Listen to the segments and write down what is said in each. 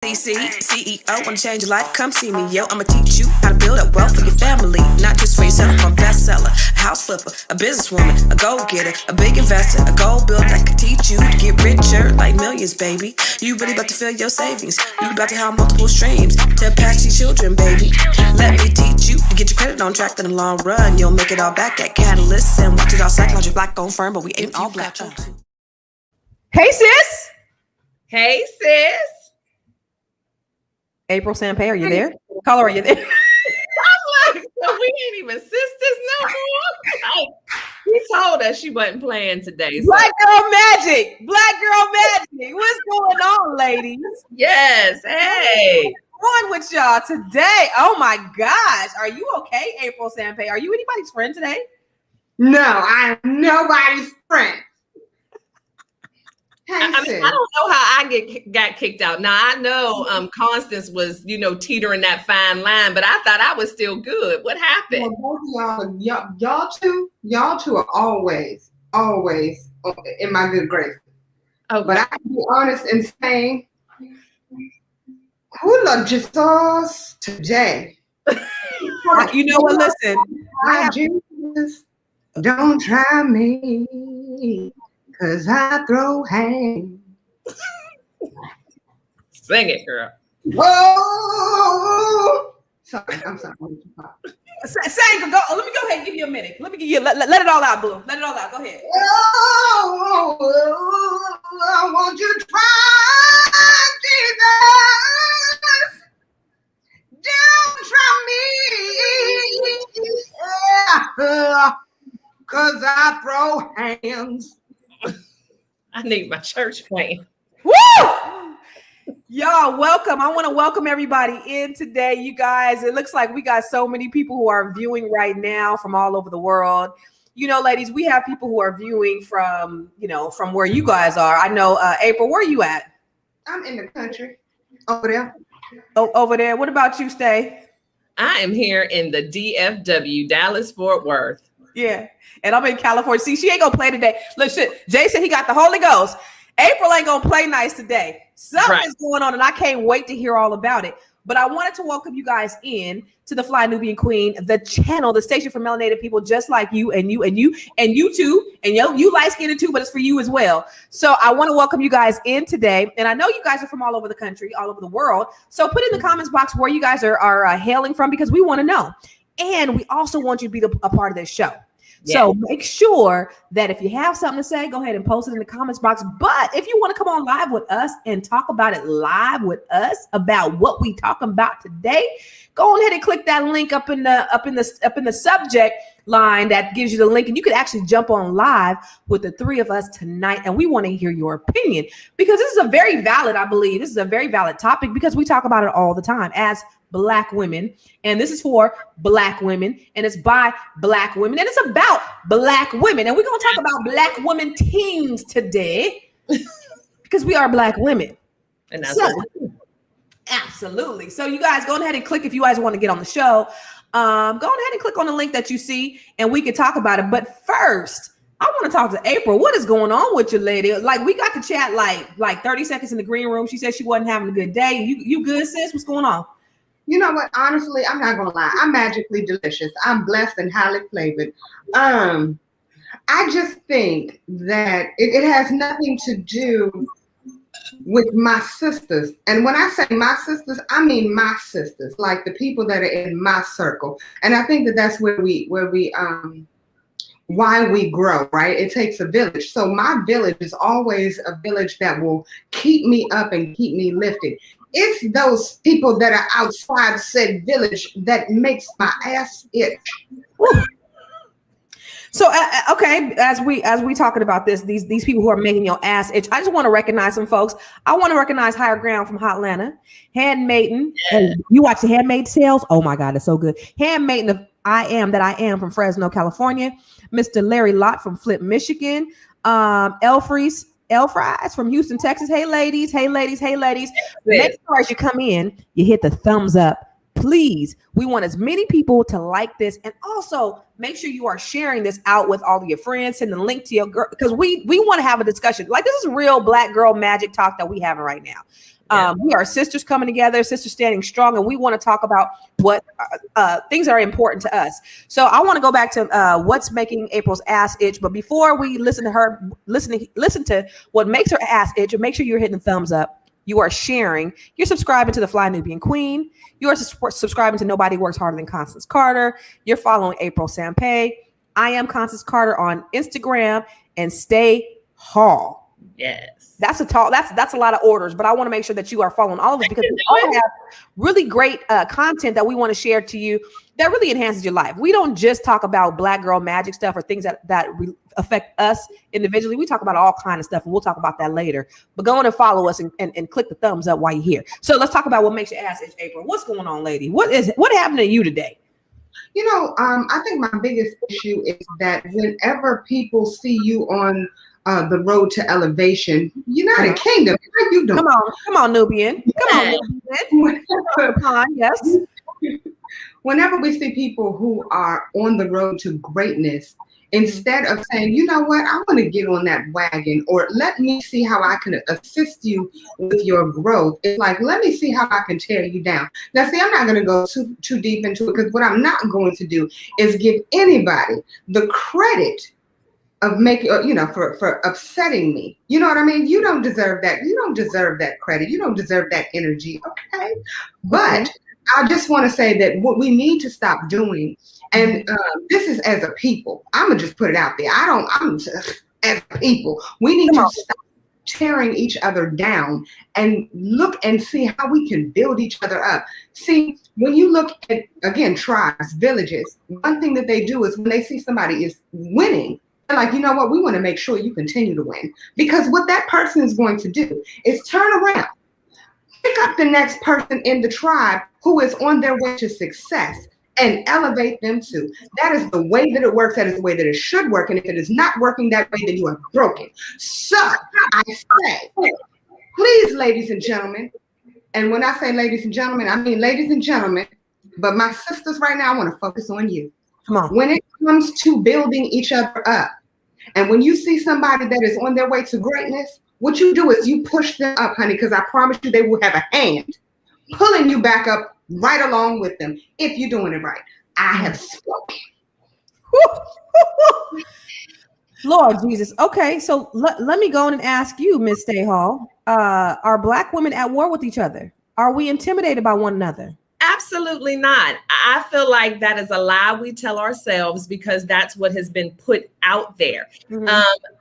CEO, wanna change your life? Come see me, yo. I'ma teach you how to build up wealth for your family, not just for yourself. I'm a bestseller, a house flipper, a businesswoman, a go-getter, a big investor, a goal builder that can teach you to get richer like millions, baby. You really about to fill your savings. You about to have multiple streams to pass your children, baby. Let me teach you to get your credit on track in the long run. You'll make it all back at Catalyst and watch it all psychology black on firm, but we ain't all black. Hey, sis. Hey, sis. April Sampay, are you there? Caller, are you there? I'm like, so we ain't even sisters no more. He told us she wasn't playing today. So. Black Girl Magic. What's going on, ladies? Yes. Hey. What's on with y'all today? Oh my gosh. Are you okay, April Sampay? Are you anybody's friend today? No, I'm nobody's friend. I mean, I don't know how I got kicked out. Now I know Constance was, teetering that fine line, but I thought I was still good. What happened? Well, both y'all two are always in my good graces. Okay. But I can be honest in saying, who loved Jesus today? You know what? Listen, Jesus, don't try me. 'Cause I throw hands. Sing it, girl. Whoa! Sorry, I'm sorry. Sing, go. Let me go ahead and give you a minute. Let me give you let it all out, Blue. Let it all out. Go ahead. Oh, I want you to try, Jesus. Don't try me. 'Cause I throw hands. I need my church playing. Woo! Y'all, welcome. I want to welcome everybody in today, you guys. It looks like we got so many people who are viewing right now from all over the world. Ladies, we have people who are viewing from where you guys are. I know, April, where are you at? I'm in the country. Over there. Oh, over there. What about you, Stay? I am here in the DFW, Dallas, Fort Worth. Yeah. And I'm in California. See, she ain't gonna play today. Look, shit. Jay said he got the Holy Ghost. April ain't gonna play nice today. Something is going on, and I can't wait to hear all about it. But I wanted to welcome you guys in to the Fly Nubian Queen, the channel, the station for melanated people just like you and you and you and you too. And you light skinned too, but it's for you as well. So I want to welcome you guys in today. And I know you guys are from all over the country, all over the world. So put in the comments box where you guys are hailing from, because we want to know. And we also want you to be a part of this show. Yeah. So make sure that if you have something to say, go ahead and post it in the comments box. But if you want to come on live with us and talk about it live with us about what we talking about today, go ahead and click that link up in the subject line that gives you the link, and you can actually jump on live with the three of us tonight. And we want to hear your opinion, because this is a very valid, I believe, this is a very valid topic, because we talk about it all the time as Black women, and this is for Black women, and it's by Black women, and it's about Black women, and we're gonna talk about Black women teams today because we are Black women. And that's absolutely. So you guys go ahead and click if you guys want to get on the show. Go ahead and click on the link that you see, and we can talk about it. But first, I want to talk to April. What is going on with you, lady? Like, we got to chat like 30 seconds in the green room. She said she wasn't having a good day. You good, sis? What's going on? You know what? Honestly, I'm not gonna lie. I'm magically delicious. I'm blessed and highly flavored. I just think that it has nothing to do with my sisters. And when I say my sisters, I mean my sisters, like the people that are in my circle. And I think that that's why we grow, right? It takes a village. So my village is always a village that will keep me up and keep me lifted. It's those people that are outside said village that makes my ass itch. Woo. So, okay, as we talking about this, these people who are making your ass itch, I just want to recognize some folks. I want to recognize Higher Ground from Hotlanta, Handmaiden. Hey, you watch the Handmaid sales? Oh my God, it's so good. Handmaiden of I Am from Fresno, California. Mr. Larry Lott from Flint, Michigan. Fries from Houston, Texas. Hey, ladies. Make sure as you come in, you hit the thumbs up. Please, we want as many people to like this, and also make sure you are sharing this out with all of your friends. Send the link to your girl, because we want to have a discussion. Like, this is real Black girl magic talk that we having right now. We are sisters coming together, sisters standing strong, and we want to talk about what things are important to us. So I want to go back to what's making April's ass itch. But before we listen to her, listen to what makes her ass itch, and make sure you're hitting the thumbs up. You are sharing. You're subscribing to the Fly Nubian Queen. You are subscribing to Nobody Works Harder Than Constance Carter. You're following April Sampay. I am Constance Carter on Instagram, and Stay Hall. Yes. That's a lot of orders, but I want to make sure that you are following all of us because we all have really great content that we want to share to you that really enhances your life. We don't just talk about Black girl magic stuff or things that affect us individually. We talk about all kinds of stuff, and we'll talk about that later. But go on and follow us and click the thumbs up while you're here. So let's talk about what makes your ass itch, April. What's going on, lady? What is it? What happened to you today? I think my biggest issue is that whenever people see you on the road to elevation, United Kingdom, how you doing? Come on, Nubian. Come on, yes. Whenever we see people who are on the road to greatness, instead of saying, you know what, I want to get on that wagon, or let me see how I can assist you with your growth. It's like, let me see how I can tear you down. Now, see, I'm not going to go too deep into it, because what I'm not going to do is give anybody the credit of making, for upsetting me. You know what I mean? You don't deserve that. You don't deserve that credit. You don't deserve that energy. Okay. But I just want to say that what we need to stop doing, and this is as a people, I'm going to just put it out there. As a people, we need to stop tearing each other down and look and see how we can build each other up. See, when you look at, again, tribes, villages, one thing that they do is when they see somebody is winning, they're like, you know what, we want to make sure you continue to win. Because what that person is going to do is turn around, pick up the next person in the tribe who is on their way to success and elevate them too. That is the way that it works. That is the way that it should work. And if it is not working that way, then you are broken. So I say, please, ladies and gentlemen, and when I say ladies and gentlemen, I mean ladies and gentlemen, but my sisters right now, I want to focus on you. Come on. When it comes to building each other up, and when you see somebody that is on their way to greatness, what you do is you push them up, honey, because I promise you they will have a hand pulling you back up right along with them if you're doing it right. I have spoken. Lord Jesus. Okay, so let me go and ask you, Miss Stay Hall. Are Black women at war with each other? Are we intimidated by one another? Absolutely not. I feel like that is a lie we tell ourselves because that's what has been put out there.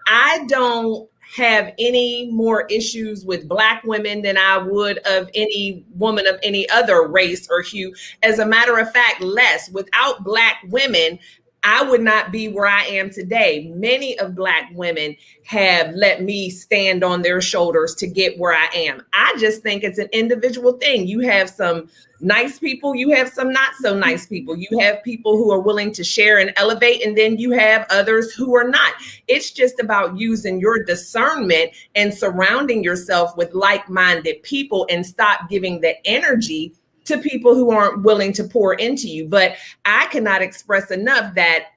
I don't have any more issues with Black women than I would of any woman of any other race or hue. As a matter of fact, less. Without Black women, I would not be where I am today. Many of Black women have let me stand on their shoulders to get where I am. I just think it's an individual thing. You have some nice people, you have some not so nice people. You have people who are willing to share and elevate, and then you have others who are not. It's just about using your discernment and surrounding yourself with like-minded people and stop giving the energy to people who aren't willing to pour into you. But I cannot express enough that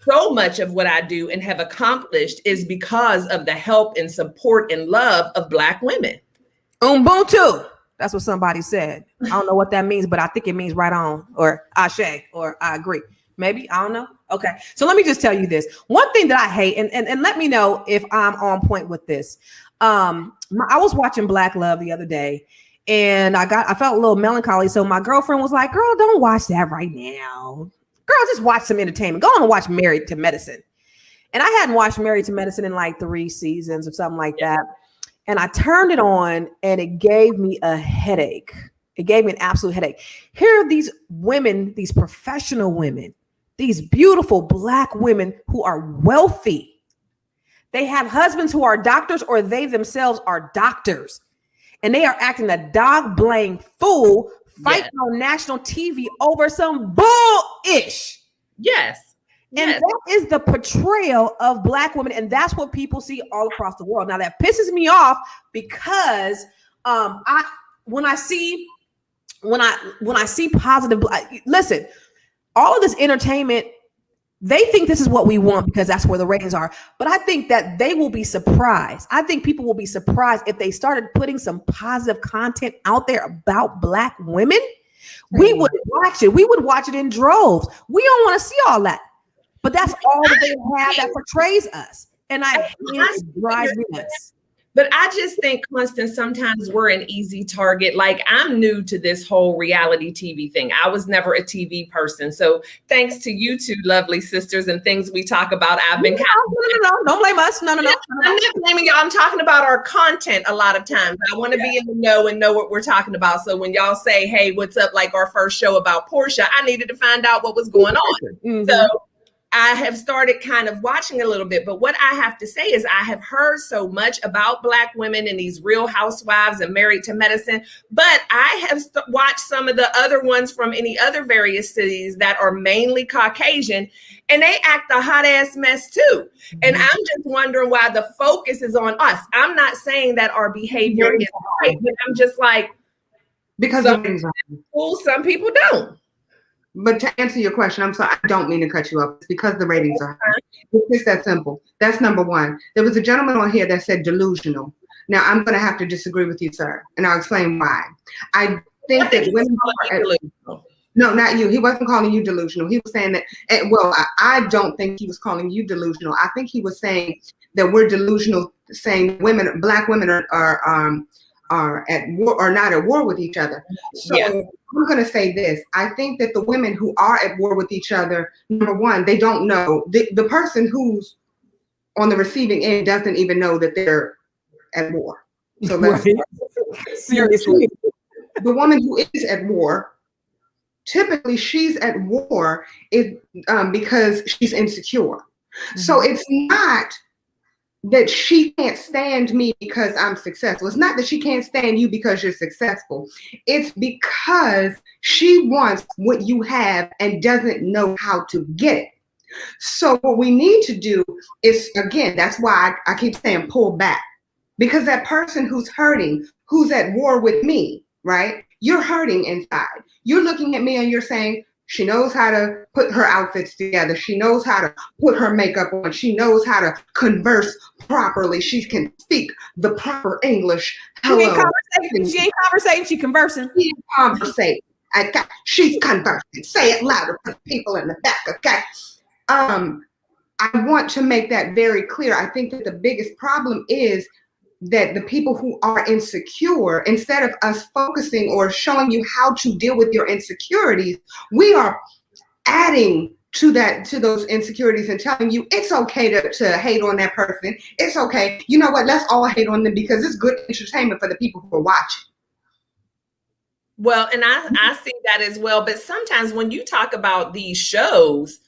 so much of what I do and have accomplished is because of the help and support and love of Black women. Ubuntu. That's what somebody said. I don't know what that means, but I think it means right on, or ashe, or I agree. Maybe, I don't know. Okay, so let me just tell you this. One thing that I hate, and let me know if I'm on point with this. I was watching Black Love the other day, and I felt a little melancholy. So my girlfriend was like, girl, don't watch that right now. Girl, just watch some entertainment. Go on and watch Married to Medicine. And I hadn't watched Married to Medicine in like 3 seasons or something like that. And I turned it on and it gave me a headache. It gave me an absolute headache. Here are these women, these professional women, these beautiful Black women who are wealthy. They have husbands who are doctors, or they themselves are doctors. And they are acting a dog-blamed fool, fighting on national TV over some bullish. Yes. And that is the portrayal of Black women. And that's what people see all across the world. Now that pisses me off because when I see positive, listen, all of this entertainment They think this is what we want because that's where the ratings are. But I think that they will be surprised. I think people will be surprised if they started putting some positive content out there about Black women. We would watch it. We would watch it in droves. We don't want to see all that. But that's all that they have that portrays us. And it drives me nuts. But I just think, Constance, sometimes we're an easy target. Like, I'm new to this whole reality TV thing. I was never a TV person. So thanks to you two lovely sisters and things we talk about, I've been No, don't blame us. No. I'm not blaming y'all. I'm talking about our content a lot of times. I want to be in the know and know what we're talking about. So when y'all say, hey, what's up? Like our first show about Portia, I needed to find out what was going on. Mm-hmm. So I have started kind of watching a little bit, but what I have to say is I have heard so much about Black women and these Real Housewives and Married to Medicine, but I have watched some of the other ones from any other various cities that are mainly Caucasian, and they act a hot ass mess too. And I'm just wondering why the focus is on us. I'm not saying that our behavior is right, but I'm just like, because some people don't. But to answer your question, I'm sorry, I don't mean to cut you off. It's because the ratings are high. It's just that simple. That's number one. There was a gentleman on here that said delusional. Now, I'm going to have to disagree with you, sir, and I'll explain why. I think that women are delusional. No, not you. He wasn't calling you delusional. He was saying that, I don't think he was calling you delusional. I think he was saying that we're delusional, saying Black women are at war or not at war with each other. So I'm going to say this. I think that the women who are at war with each other, number one, they don't know. The person who's on the receiving end doesn't even know that they're at war. So seriously, the woman who is at war, typically she's at war because she's insecure. Mm-hmm. So it's not that she can't stand me because I'm successful. It's not that she can't stand you because you're successful. It's because she wants what you have and doesn't know how to get it. So what we need to do is, again, that's why I keep saying pull back. Because that person who's hurting, who's at war with me, right? You're hurting inside. You're looking at me and you're saying, she knows how to put her outfits together. She knows how to put her makeup on. She knows how to converse properly. She can speak the proper English. Hello. She ain't conversating. She conversing. She's conversating. Okay. She's conversing. Say it louder for the people in the back. Okay. I want to make that very clear. I think that the biggest problem is that the people who are insecure, instead of us focusing or showing you how to deal with your insecurities, we are adding to those insecurities and telling you it's okay to hate on that person. It's okay. You know what? Let's all hate on them because it's good entertainment for the people who are watching. Well, and I see that as well. But sometimes when you talk about these shows,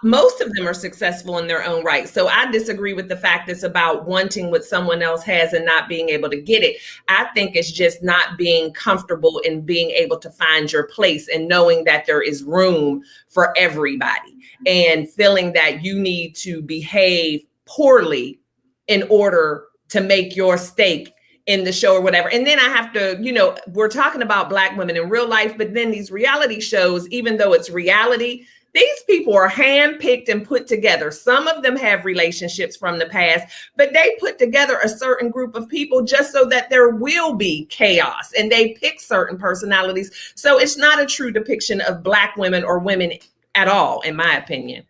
most of them are successful in their own right. So I disagree with the fact it's about wanting what someone else has and not being able to get it. I think it's just not being comfortable in being able to find your place and knowing that there is room for everybody and feeling that you need to behave poorly in order to make your stake in the show or whatever. And then I have to, we're talking about Black women in real life, but then these reality shows, even though it's reality, these people are handpicked and put together. Some of them have relationships from the past, but they put together a certain group of people just so that there will be chaos, and they pick certain personalities. So it's not a true depiction of Black women or women at all, in my opinion.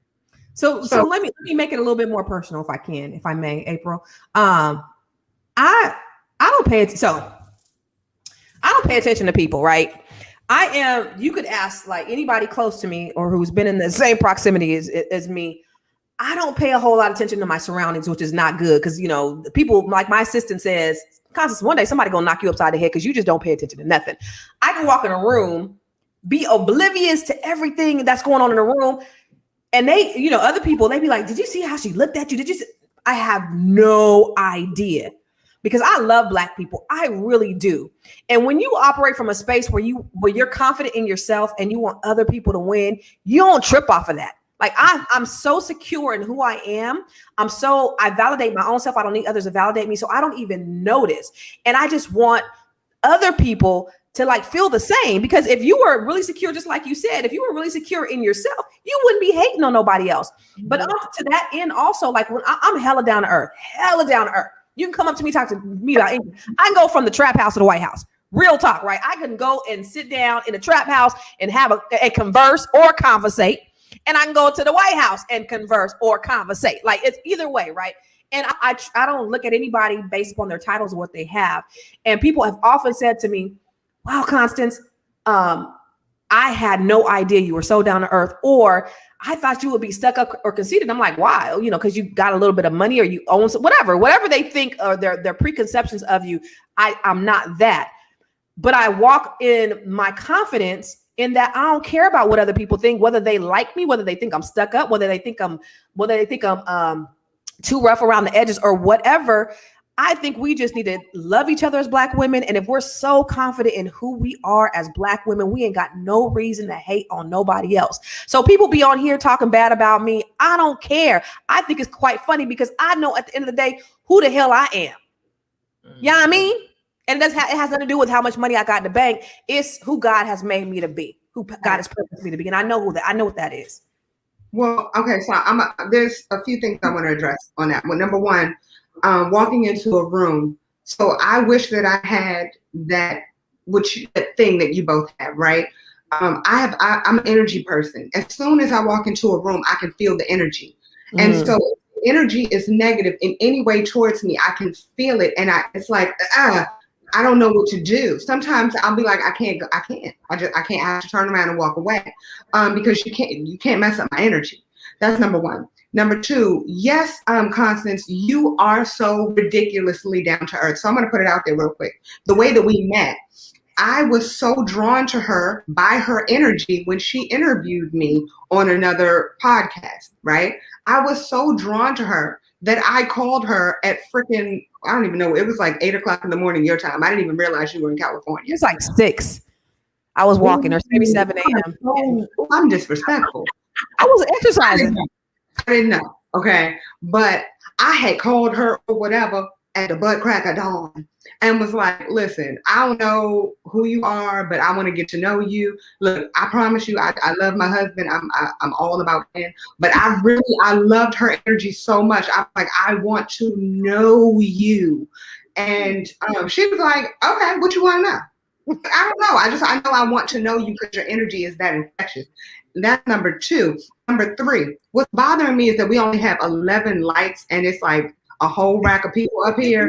So let me make it a little bit more personal, if I may, April. I don't pay attention to people, right? You could ask like anybody close to me or who's been in the same proximity as me. I don't pay a whole lot of attention to my surroundings, which is not good. Cause people, like my assistant says, Constance, one day somebody gonna knock you upside the head because you just don't pay attention to nothing. I can walk in a room, be oblivious to everything that's going on in the room. And they, other people, they be like, did you see how she looked at you? Did you see? I have no idea. Because I love Black people. I really do. And when you operate from a space where you're confident in yourself and you want other people to win, you don't trip off of that. Like I'm so secure in who I am. I validate my own self. I don't need others to validate me. So I don't even notice. And I just want other people to like feel the same. Because if you were really secure, just like you said, if you were really secure in yourself, you wouldn't be hating on nobody else. But to that end also, like when I'm hella down to earth. You can come up to me, talk to me about anything. I can go from the trap house to the White House. Real talk, right? I can go and sit down in a trap house and have a converse or conversate. And I can go to the White House and converse or conversate. Like it's either way, right? And I don't look at anybody based upon their titles or what they have. And people have often said to me, wow, Constance, I had no idea you were so down to earth, or I thought you would be stuck up or conceited. I'm like, why? You know, because you got a little bit of money or you own some, whatever they think or their preconceptions of you. I'm not that. But I walk in my confidence in that I don't care about what other people think, whether they like me, whether they think I'm stuck up, whether they think I'm too rough around the edges or whatever. I think we just need to love each other as Black women. And if we're so confident in who we are as Black women, we ain't got no reason to hate on nobody else. So people be on here talking bad about me. I don't care. I think it's quite funny because I know at the end of the day who the hell I am. You know what I mean? And it has nothing to do with how much money I got in the bank. It's who God has made me to be, who God has purposed me to be. And I know what that is. Well, okay. So there's a few things I want to address on that. Well, number one, walking into a room. So I wish that I had that thing that you both have, right? I'm an energy person. As soon as I walk into a room, I can feel the energy. And so energy is negative in any way towards me. I can feel it. And it's like, I don't know what to do. Sometimes I'll be like, I can't. I have to turn around and walk away because you can't mess up my energy. That's number one. Number two, yes, Constance, you are so ridiculously down to earth. So I'm going to put it out there real quick. The way that we met, I was so drawn to her by her energy when she interviewed me on another podcast, right? I was so drawn to her that I called her at freaking, I don't even know, it was like 8 o'clock in the morning your time. I didn't even realize you were in California. It was like 6. I was walking, or maybe 7 a.m. I'm disrespectful. I was exercising. I didn't know, okay? But I had called her or whatever at the butt crack of dawn and was like, listen, I don't know who you are, but I want to get to know you. Look, I promise you, I love my husband. I'm all about him. But I loved her energy so much. I'm like, I want to know you. And she was like, okay, what you want to know? I don't know. I know I want to know you because your energy is that infectious. That's number two. Number three, what's bothering me is that we only have 11 likes and it's like a whole rack of people up here.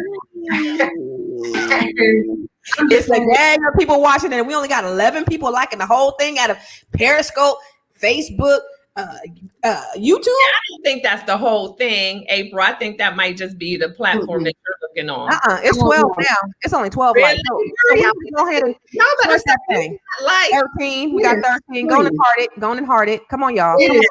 It's like, dang, people watching and we only got 11 people liking the whole thing out of Periscope, Facebook, YouTube. Yeah, I don't think that's the whole thing, April. I think that might just be the platform that you're looking on. It's 12 now. It's only 12 really? likes. So go ahead and press that thing. Like 13. We got 13. Go and heart it. Come on, y'all. It is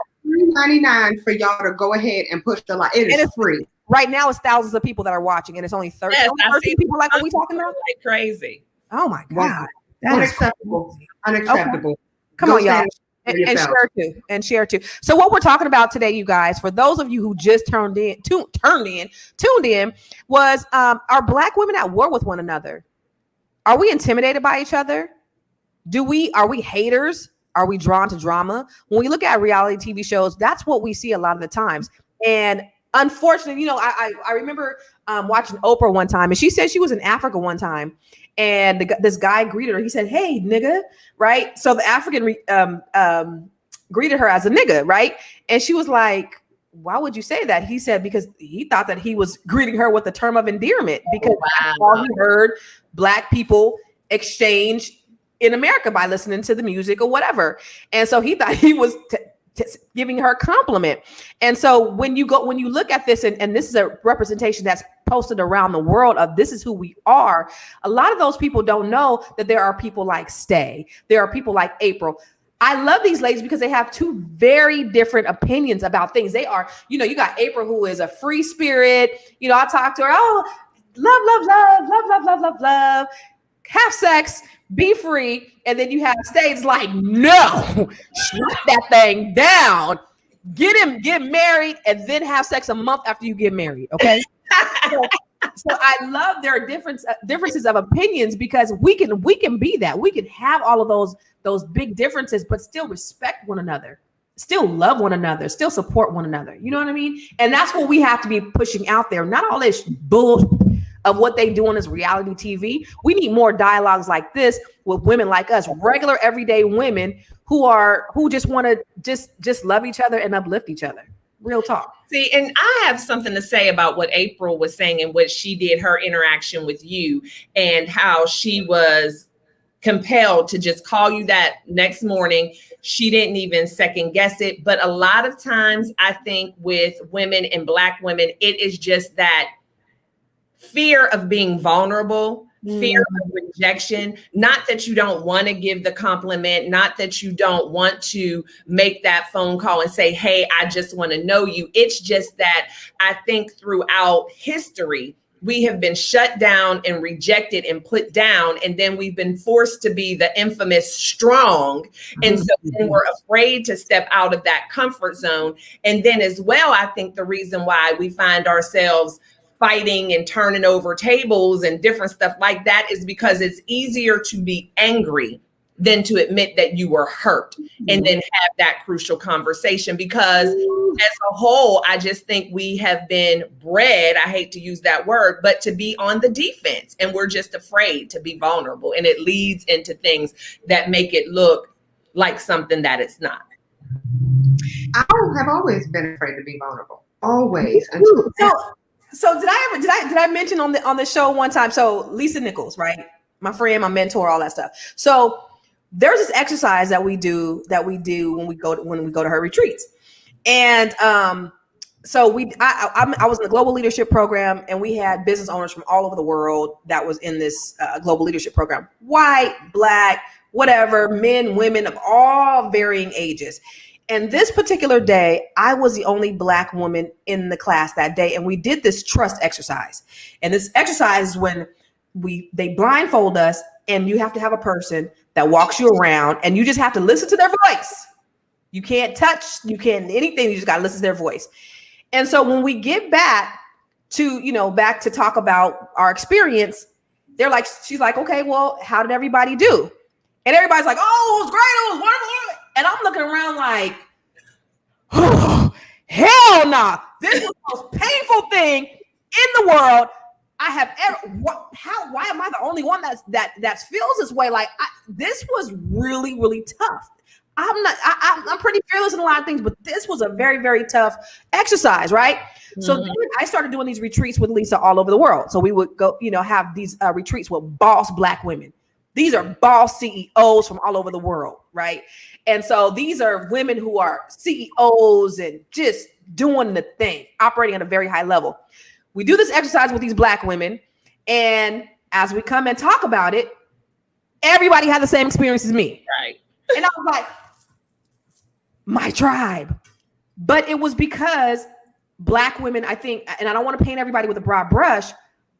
$3.99 for y'all to go ahead and push the like. It is free. Right now, it's thousands of people that are watching, and it's only 13. Yes, 13 people like what we talking about? Like crazy. Oh my God, Unacceptable. Unacceptable. Okay. Come on, y'all. And share too. So what we're talking about today, you guys, for those of you who just tuned in, was are Black women at war with one another? Are we intimidated by each other? Are we haters? Are we drawn to drama? When we look at reality TV shows, that's what we see a lot of the times. And unfortunately, I remember watching Oprah one time, and she said she was in Africa one time, and this guy greeted her. He said, "Hey, nigga," right? So the African greeted her as a nigga, right? And she was like, "Why would you say that?" He said, because he thought that he was greeting her with a term of endearment, because that's all he heard Black people exchange in America by listening to the music or whatever. And so he thought he was giving her a compliment. And so when you look at this, and this is a representation that's posted around the world of this is who we are, a lot of those people don't know that there are people like Stay. There are people like April. I love these ladies because they have two very different opinions about things. They are, you got April, who is a free spirit. I talk to her, love, have sex, be free. And then you have Stay like, no, shut that thing down. Get married, and then have sex a month after you get married. Okay. So I love their differences of opinions, because we can be that. We can have all of those big differences, but still respect one another, still love one another, still support one another. You know what I mean? And that's what we have to be pushing out there. Not all this bull of what they do on this reality TV. We need more dialogues like this with women like us, regular everyday women who just want to just love each other and uplift each other. Real talk. See, and I have something to say about what April was saying and what she did, her interaction with you, and how she was compelled to just call you that next morning. She didn't even second guess it. But a lot of times I think with women and Black women, it is just that fear of being vulnerable, fear of rejection. Not that you don't want to give the compliment, not that you don't want to make that phone call and say, hey, I just want to know you. It's just that I think throughout history, we have been shut down and rejected and put down. And then we've been forced to be the infamous strong. And so then we're afraid to step out of that comfort zone. And then as well, I think the reason why we find ourselves fighting and turning over tables and different stuff like that is because it's easier to be angry than to admit that you were hurt and then have that crucial conversation. Because as a whole, I just think we have been bred, I hate to use that word, but to be on the defense, and we're just afraid to be vulnerable. And it leads into things that make it look like something that it's not. I have always been afraid to be vulnerable. Always. So did I mention on the show one time? So Lisa Nichols, right? My friend, my mentor, all that stuff. So there's this exercise that we do when we go to her retreats. And so I was in the global leadership program, and we had business owners from all over the world that was in this global leadership program. White, Black, whatever, men, women of all varying ages. And this particular day, I was the only Black woman in the class that day. And we did this trust exercise. And this exercise is when they blindfold us, and you have to have a person that walks you around, and you just have to listen to their voice. You can't touch, you can't anything. You just got to listen to their voice. And so when we get back to talk about our experience, she's like, okay, well, how did everybody do? And everybody's like, oh, it was great. It was wonderful. And I'm looking around like, oh, hell nah. This was the most painful thing in the world I have ever. Why am I the only one that feels this way? Like, this was really, really tough. I'm pretty fearless in a lot of things, but this was a very, very tough exercise, right? Mm-hmm. So then I started doing these retreats with Lisa all over the world. So we would go, have these retreats with boss Black women. These are boss CEOs from all over the world, right? And so these are women who are CEOs and just doing the thing, operating at a very high level. We do this exercise with these Black women, and as we come and talk about it, everybody had the same experience as me. Right. And I was like, my tribe. But it was because Black women, I think, and I don't want to paint everybody with a broad brush,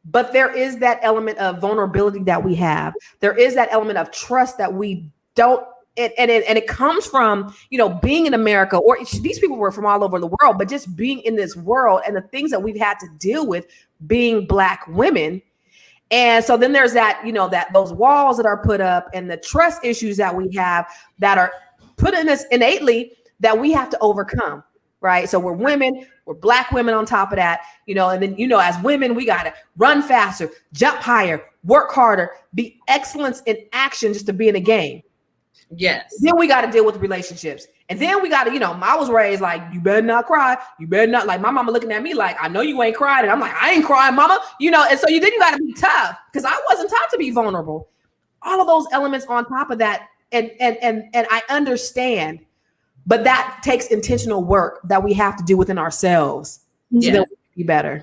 but there is that element of vulnerability that we have. There is that element of trust that we don't, and it comes from, being in America, or these people were from all over the world, but just being in this world and the things that we've had to deal with being Black women. And so then there's that, that those walls that are put up and the trust issues that we have that are put in us innately that we have to overcome. Right. So we're women, we're Black women on top of that, and then, as women, we got to run faster, jump higher, work harder, be excellence in action just to be in a game. Yes. Then we got to deal with relationships. And then we got to, I was raised like, you better not cry. You better not, like my mama looking at me like, I know you ain't crying. And I'm like, I ain't crying, mama. And so you got to be tough, because I wasn't taught to be vulnerable. All of those elements on top of that. And I understand. But that takes intentional work that we have to do within ourselves so that we can be better.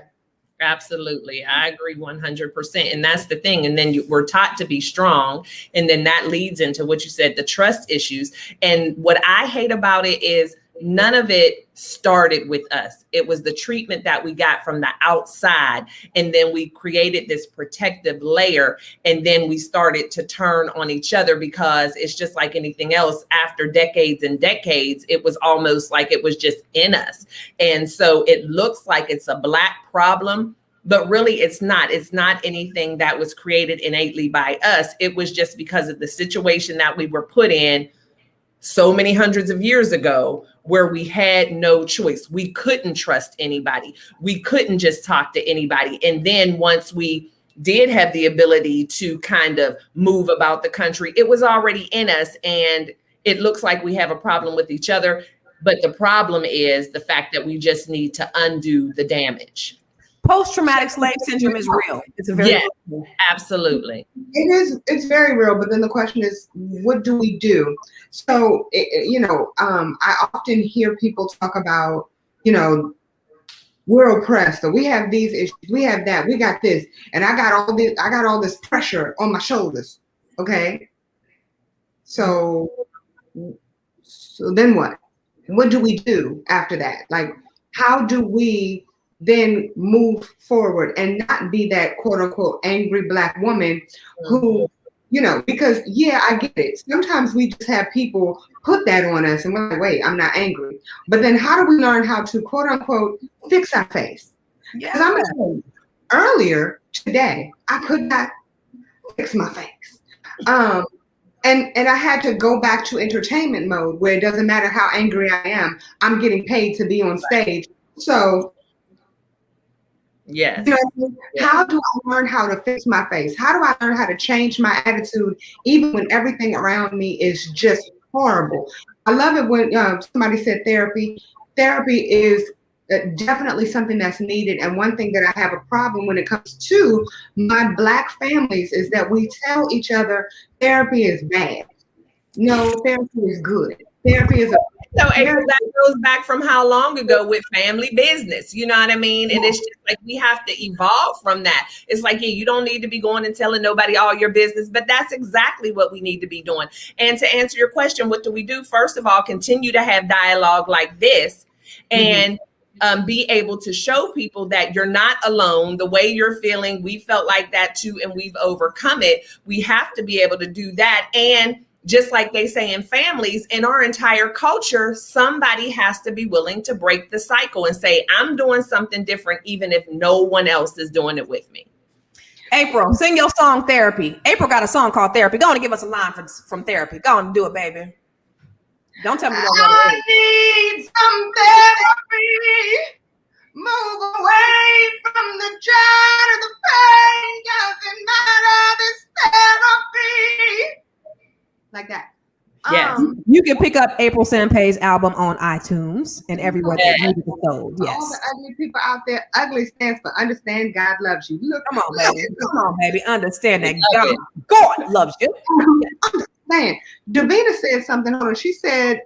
Absolutely. I agree 100%. And that's the thing. And then we're taught to be strong. And then that leads into what you said, the trust issues. And what I hate about it is none of it started with us. It was the treatment that we got from the outside. And then we created this protective layer. And then we started to turn on each other, because it's just like anything else. After decades and decades, it was almost like it was just in us. And so it looks like it's a Black problem, But really, it's not. It's not anything that was created innately by us. It was just because of the situation that we were put in so many hundreds of years ago, where we had no choice. We couldn't trust anybody. We couldn't just talk to anybody. And then once we did have the ability to kind of move about the country, it was already in us. And it looks like we have a problem with each other. But the problem is the fact that we just need to undo the damage. Post-traumatic slave syndrome is real. It's a very real. Absolutely. It is. It's very real. But then the question is, what do we do? So, I often hear people talk about, we're oppressed, or we have these issues, we have that, we got this, and I got all this pressure on my shoulders. Okay. So then what? What do we do after that? Like, how do we then move forward and not be that quote unquote angry Black woman who, because I get it. Sometimes we just have people put that on us and we're like, wait, I'm not angry. But then how do we learn how to quote unquote fix our face? Because I'm going to tell you, earlier today, I could not fix my face. And I had to go back to entertainment mode where it doesn't matter how angry I am, I'm getting paid to be on stage. So yes. How do I learn how to fix my face? How do I learn how to change my attitude even when everything around me is just horrible? I love it when somebody said therapy. Therapy is definitely something that's needed. And one thing that I have a problem when it comes to my Black families is that we tell each other therapy is bad. No, therapy is good. Therapy is so that goes back from how long ago with family business, you know what I mean? And it's just like we have to evolve from that. It's like, you don't need to be going and telling nobody all your business, but that's exactly what we need to be doing. And to answer your question, what do we do? First of all, continue to have dialogue like this and be able to show people that you're not alone. The way you're feeling, we felt like that too, and we've overcome it. We have to be able to do that. And just like they say in families, in our entire culture, somebody has to be willing to break the cycle and say, I'm doing something different, even if no one else is doing it with me. April, sing your song Therapy. April got a song called Therapy. Go on and give us a line from Therapy. Go on and do it, baby. Don't tell me you don't know I need some therapy. Move away from the child of the pain. Doesn't matter, this therapy. Like that. Yes. You can pick up April Sampay's album on iTunes and everywhere that music is sold. Yes. All the ugly people out there, ugly stands for understand God loves you. Look, come on, baby. Come on, baby. Understand that God loves you. Understand. Davina said something. Hold on. She said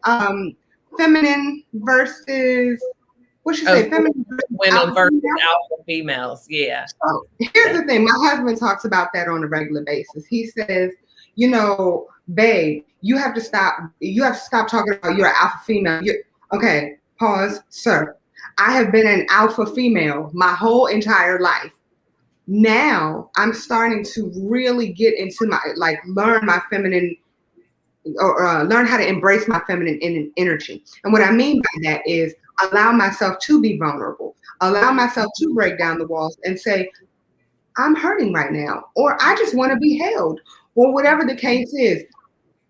feminine versus what she said? Feminine women versus alpha females. Yeah. So here's the thing. My husband talks about that on a regular basis. He says, babe, you have to stop talking about you're an alpha female. Okay, pause, sir. I have been an alpha female my whole entire life. Now I'm starting to really get into learn my feminine or learn how to embrace my feminine energy. And what I mean by that is allow myself to be vulnerable, allow myself to break down the walls and say, I'm hurting right now, or I just want to be held, or whatever the case is.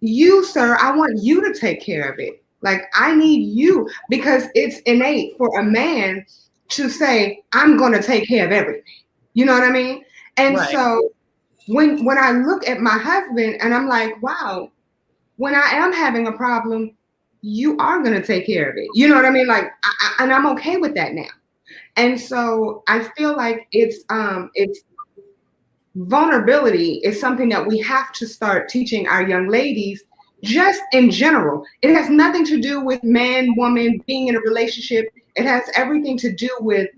You, sir, I want you to take care of it. Like, I need you, because it's innate for a man to say, I'm going to take care of everything. You know what I mean? And so when I look at my husband and I'm like, wow, when I am having a problem, you are going to take care of it. You know what I mean? Like, and I'm okay with that now. And so I feel like it's vulnerability is something that we have to start teaching our young ladies just in general. It has nothing to do with man, woman, being in a relationship. It has everything to do with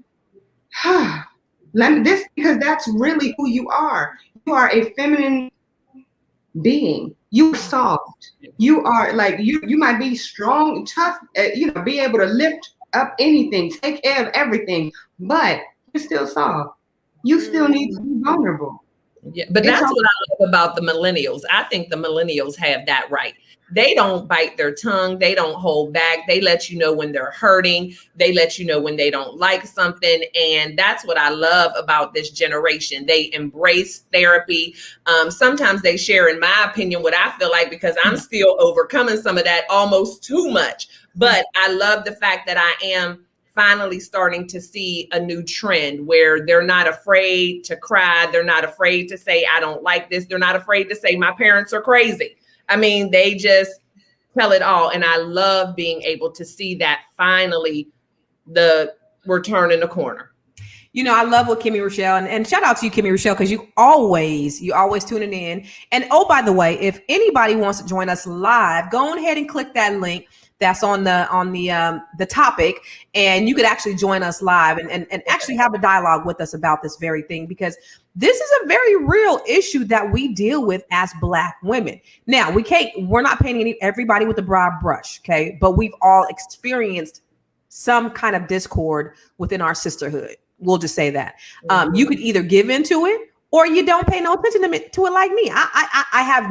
this, because that's really who you are. You are a feminine being. You are soft. You are like, you might be strong, tough, be able to lift up anything, take care of everything, but you're still soft. You still need to be vulnerable. Yeah, but that's what I love about the millennials. I think the millennials have that right. They don't bite their tongue. They don't hold back. They let you know when they're hurting. They let you know when they don't like something. And that's what I love about this generation. They embrace therapy. Sometimes they share, in my opinion, what I feel like, because I'm still overcoming some of that almost too much. But I love the fact that I am finally starting to see a new trend where they're not afraid to cry. They're not afraid to say, I don't like this. They're not afraid to say, my parents are crazy. I mean, they just tell it all. And I love being able to see that finally we're turning the corner. You know, I love what Kimmy Rochelle, and shout out to you, Kimmy Rochelle, because you always tuning in. And oh, by the way, if anybody wants to join us live, go ahead and click that link that's on the topic, and you could actually join us live and actually have a dialogue with us about this very thing, because this is a very real issue that we deal with as Black women. Now, we're not painting everybody with a broad brush, okay? But we've all experienced some kind of discord within our sisterhood. We'll just say that. You could either give into it or you don't pay no attention to it like me. I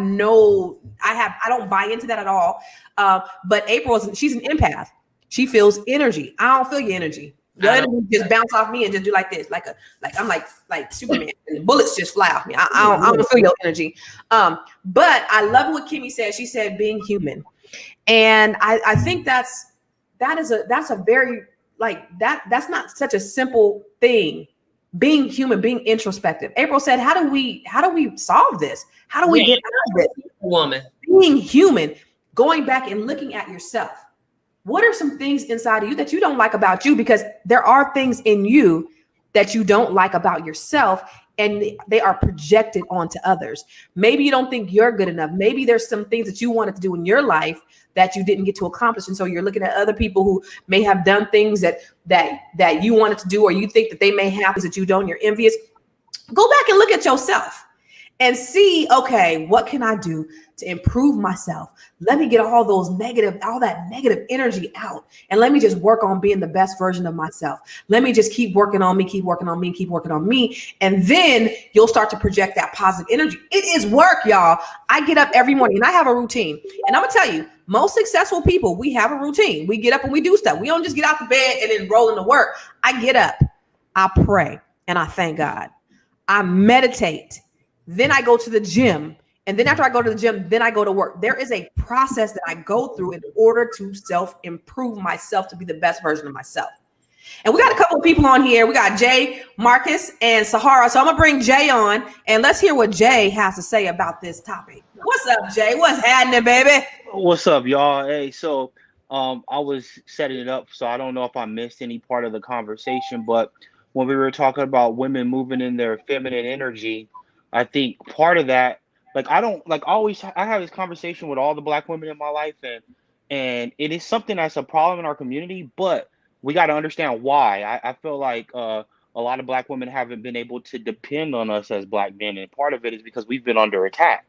don't buy into that at all. But April, she's an empath. She feels energy. I don't feel your energy. Your energy just bounce off me and just do like this, like I'm like Superman, and the bullets just fly off me. I don't feel your energy. But I love what Kimmy said. She said being human, and I think that's a very that's not such a simple thing. Being human, being introspective. April said, how do we solve this? How do we get out of it? Woman. Being human, going back and looking at yourself. What are some things inside of you that you don't like about you? Because there are things in you that you don't like about yourself, and they are projected onto others. Maybe you don't think you're good enough. Maybe there's some things that you wanted to do in your life that you didn't get to accomplish. And so you're looking at other people who may have done things that you wanted to do, or you think that they may have things that you don't, you're envious. Go back and look at yourself and see, okay, what can I do to improve myself? Let me get all that negative energy out. And let me just work on being the best version of myself. Let me just keep working on me, keep working on me, keep working on me. And then you'll start to project that positive energy. It is work, y'all. I get up every morning and I have a routine. And I'm gonna tell you, most successful people, we have a routine. We get up and we do stuff. We don't just get out the bed and then roll into work. I get up, I pray, and I thank God. I meditate. Then I go to the gym. And then after I go to the gym, then I go to work. There is a process that I go through in order to self-improve myself to be the best version of myself. And we got a couple of people on here. We got Jay, Marcus, and Sahara. So I'm going to bring Jay on, and let's hear what Jay has to say about this topic. What's up, Jay? What's happening, baby? What's up, y'all? Hey, so I was setting it up, so I don't know if I missed any part of the conversation, but when we were talking about women moving in their feminine energy, I think part of that, I have this conversation with all the Black women in my life, and it is something that's a problem in our community, but we got to understand why. I feel like a lot of Black women haven't been able to depend on us as Black men, and part of it is because we've been under attack.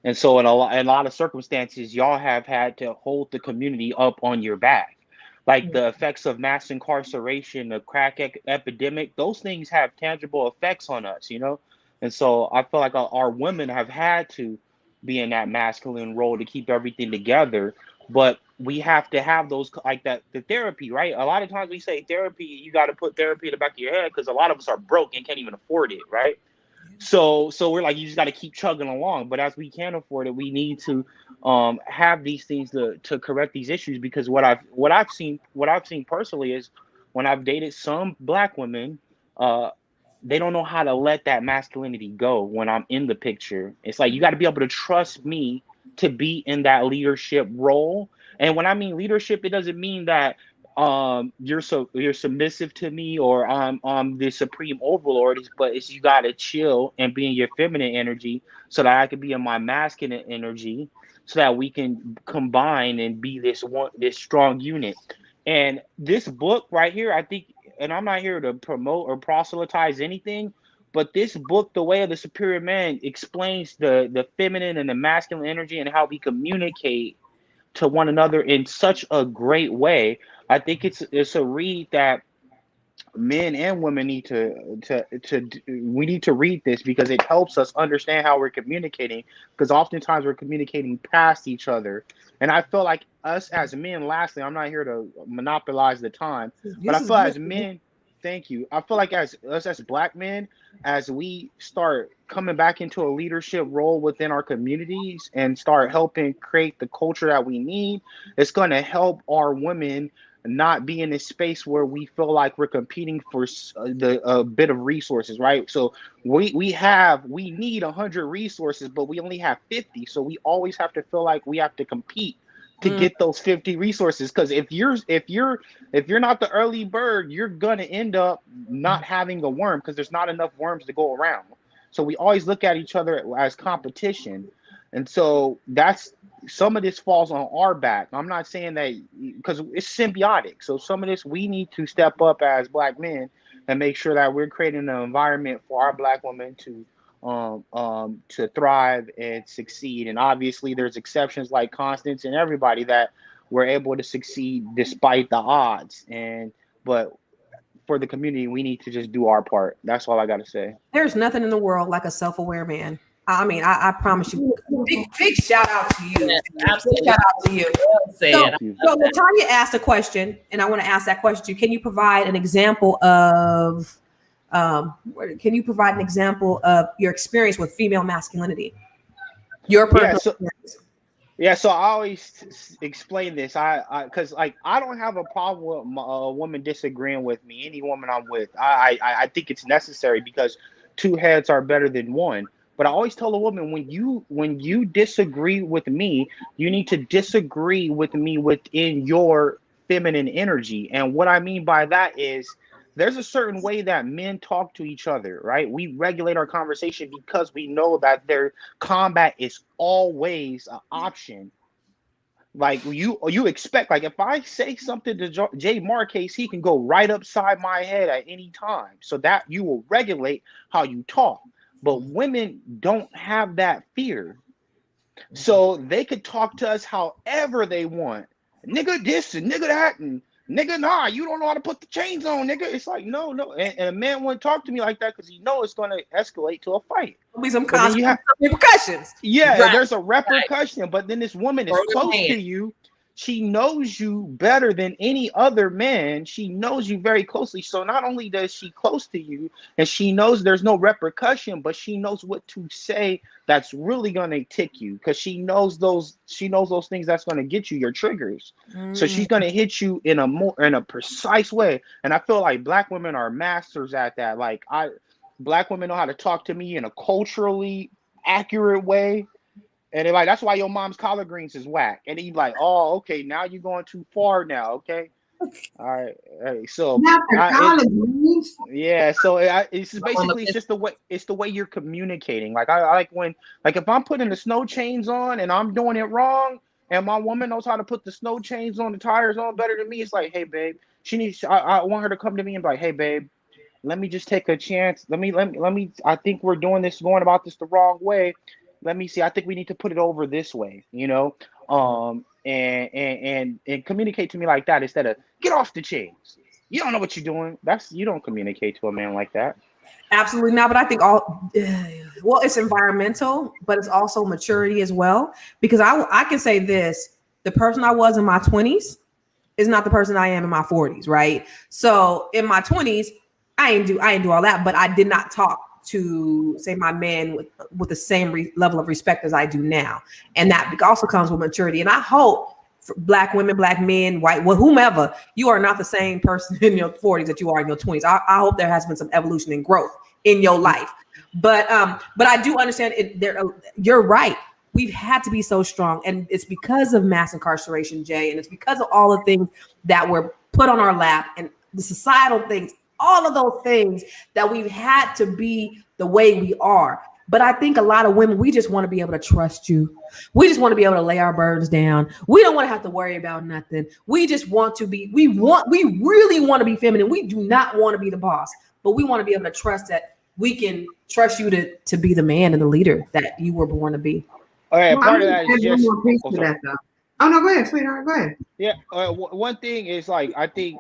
And so in a lot of circumstances, y'all have had to hold the community up on your back. Like the effects of mass incarceration, the crack epidemic, those things have tangible effects on us, you know? And so I feel like our women have had to be in that masculine role to keep everything together. But we have to have those, like that, the therapy, right? A lot of times we say therapy, you got to put therapy in the back of your head because a lot of us are broke and can't even afford it, right? So we're like, you just got to keep chugging along. But as we can't afford it, we need to have these things to correct these issues. Because what I've seen personally is when I've dated some Black women, they don't know how to let that masculinity go when I'm in the picture. It's like, you got to be able to trust me to be in that leadership role. And when I mean leadership, it doesn't mean that you're submissive to me or I'm the supreme overlord, but it's you got to chill and be in your feminine energy so that I can be in my masculine energy so that we can combine and be this strong unit. And this book right here, I think, and I'm not here to promote or proselytize anything, but this book, The Way of the Superior Man, explains the feminine and the masculine energy and how we communicate to one another in such a great way. I think it's a read that men and women need we need to read this because it helps us understand how we're communicating, because oftentimes we're communicating past each other. And I feel like us as men, lastly, I'm not here to monopolize the time, but I This is feel as good. men, thank you, I feel like as us as black men, as we start coming back into a leadership role within our communities and start helping create the culture that we need, it's going to help our women not be in a space where we feel like we're competing for the a bit of resources, right? So we need 100 resources, but we only have 50. So we always have to feel like we have to compete to get those 50 resources. Because if you're not the early bird, you're gonna end up not having a worm because there's not enough worms to go around. So we always look at each other as competition. And so that's some of this falls on our back. I'm not saying that because it's symbiotic. So some of this we need to step up as black men and make sure that we're creating an environment for our black women to thrive and succeed. And obviously there's exceptions like Constance and everybody that were able to succeed despite the odds. But for the community, we need to just do our part. That's all I got to say. There's nothing in the world like a self-aware man. I mean, I promise you. Big shout out to you. Yes, absolutely. Big shout out to you. Well said. So Latanya asked a question, and I want to ask that question to you. Can you provide an example of your experience with female masculinity? Your personal experience. Yeah, so I always explain this. Because I don't have a problem with a woman disagreeing with me. Any woman I'm with, I think it's necessary because two heads are better than one. But I always tell a woman, when you disagree with me, you need to disagree with me within your feminine energy. And what I mean by that is there's a certain way that men talk to each other, right? We regulate our conversation because we know that their combat is always an option. Like you expect, like if I say something to Jay Marquez, he can go right upside my head at any time. So that you will regulate how you talk. But women don't have that fear. So they could talk to us however they want. Nigga this and nigga that and nigga nah, you don't know how to put the chains on, nigga. It's like, no. And a man wouldn't talk to me like that because he knows it's going to escalate to a fight. There'll be some repercussions. Yeah, Right. There's a repercussion. But then this woman is close to you. She knows you better than any other man. She knows you very closely. So not only does she close to you and she knows there's no repercussion, but she knows what to say that's really going to tick you because she knows those things that's going to get you your triggers. So she's going to hit you in a precise way. And I feel like black women are masters at that. Like black women know how to talk to me in a culturally accurate way. And they're like, that's why your mom's collard greens is whack. And he's like, oh, okay, now you're going too far now, okay? All right. So collard greens. Yeah, so it's basically it's just the way you're communicating. Like I like when, like if I'm putting the snow chains on and I'm doing it wrong, and my woman knows how to put the snow chains on, the tires on better than me, it's like, hey babe, I want her to come to me and be like, hey babe, let me just take a chance. Let me. I think we're going about this the wrong way. Let me see. I think we need to put it over this way, and communicate to me like that instead of get off the chains. You don't know what you're doing. You don't communicate to a man like that. Absolutely not. But I think it's environmental, but it's also maturity as well. Because I can say this: the person I was in my 20s is not the person I am in my 40s, right? So in my 20s, I didn't do all that, but I did not talk to say my man with the same level of respect as I do now. And that also comes with maturity. And I hope for black women, black men, white, whomever, you are not the same person in your 40s that you are in your 20s. I hope there has been some evolution and growth in your life. But I do understand you're right. We've had to be so strong. And it's because of mass incarceration, Jay. And it's because of all the things that were put on our lap and the societal things, all of those things that we've had to be the way we are. But I think a lot of women, we just want to be able to trust you. We just want to be able to lay our burdens down. We don't want to have to worry about nothing. We just want to be, we really want to be feminine. We do not want to be the boss, but we want to be able to trust that we can trust you to be the man and the leader that you were born to be. All right, part of that is just. Oh no, go ahead, sweetheart. Go ahead. Yeah, one thing is like I think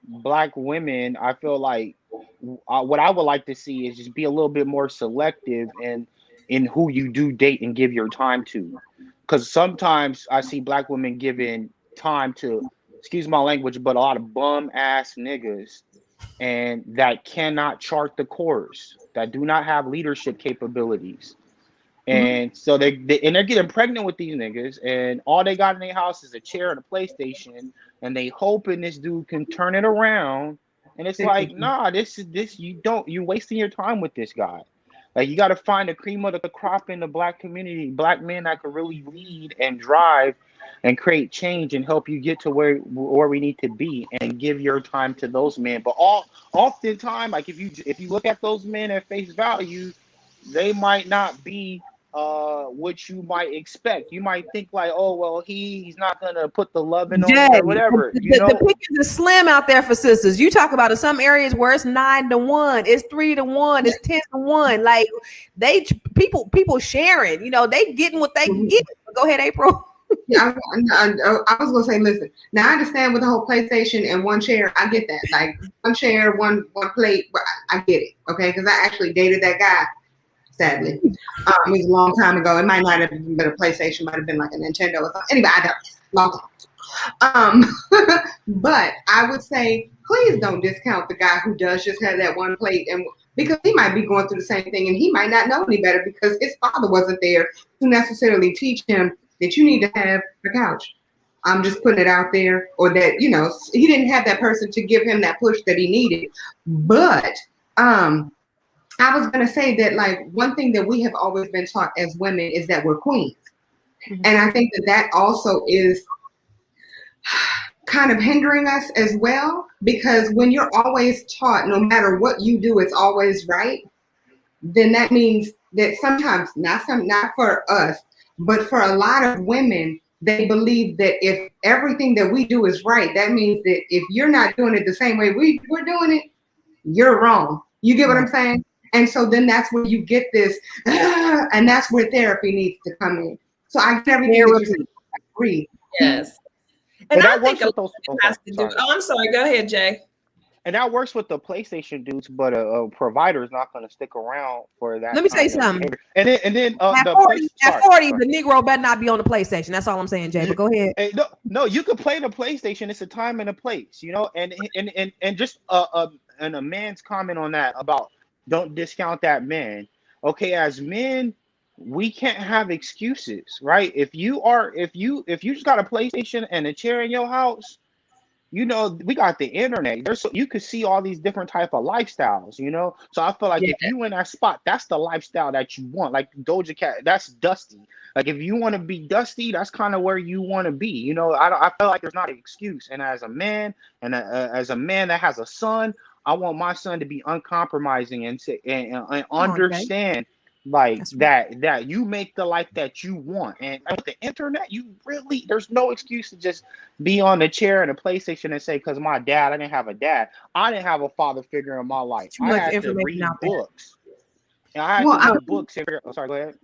black women, I feel like what I would like to see is just be a little bit more selective in who you do date and give your time to. Because sometimes I see black women giving time to, excuse my language, but a lot of bum ass niggas, and that cannot chart the course, that do not have leadership capabilities. And so they're getting pregnant with these niggas, and all they got in their house is a chair and a PlayStation, and they hoping this dude can turn it around. And it's like, nah, you wasting your time with this guy. Like, you got to find the cream of the crop in the black community, black men that can really lead and drive and create change and help you get to where we need to be, and give your time to those men. But oftentimes, like, if you look at those men at face value, they might not be what you might expect. You might think like, oh well, he's not gonna put the loving on or whatever. The pickings are slim out there for sisters. You talk about in some areas where it's 9-1, it's 3-1, it's 10-1. Like people sharing. You know, they getting what they can get. Go ahead, April. Yeah, I was gonna say, listen. Now I understand with the whole PlayStation and one chair. I get that. Like one chair, one plate. I get it. Okay, because I actually dated that guy. Sadly, it was a long time ago. It might not have been a PlayStation, might have been like a Nintendo or something. Anyway, I don't. Long time. But I would say, please don't discount the guy who does just have that one plate, and because he might be going through the same thing, and he might not know any better because his father wasn't there to necessarily teach him that you need to have a couch. I'm just putting it out there, or that, you know, he didn't have that person to give him that push that he needed. But I was going to say that, like, one thing that we have always been taught as women is that we're queens. And I think that also is kind of hindering us as well, because when you're always taught no matter what you do, it's always right, then that means that sometimes, not for us, but for a lot of women, they believe that if everything that we do is right, that means that if you're not doing it the same way we're doing it, you're wrong. You get what I'm saying? And so then that's where you get this, and that's where therapy needs to come in. So I get everything that you agree. Yes. And I think a lot has to do. Oh, I'm sorry. Go ahead, Jay. And that works with the PlayStation dudes, but a provider is not going to stick around for that. Let me say something. And then at 40, the Negro better not be on the PlayStation. That's all I'm saying, Jay. But go ahead. Hey, no, you can play the PlayStation. It's a time and a place, you know. And just and a man's comment on that about, don't discount that man. Okay, as men, we can't have excuses, right? If you just got a PlayStation and a chair in your house, you know, we got the internet. You could see all these different type of lifestyles, you know. So I feel like if you in that spot, that's the lifestyle that you want. Like Doja Cat, that's Dusty. Like if you want to be Dusty, that's kind of where you want to be. You know, I feel like there's not an excuse. And as a man, and as a man that has a son, I want my son to be uncompromising and understand like that you make the life that you want. And with the internet, there's no excuse to just be on the chair and a PlayStation and say, because I didn't have a dad. I didn't have a father figure in my life. I had to read books. And I had to read books. Sorry, go ahead.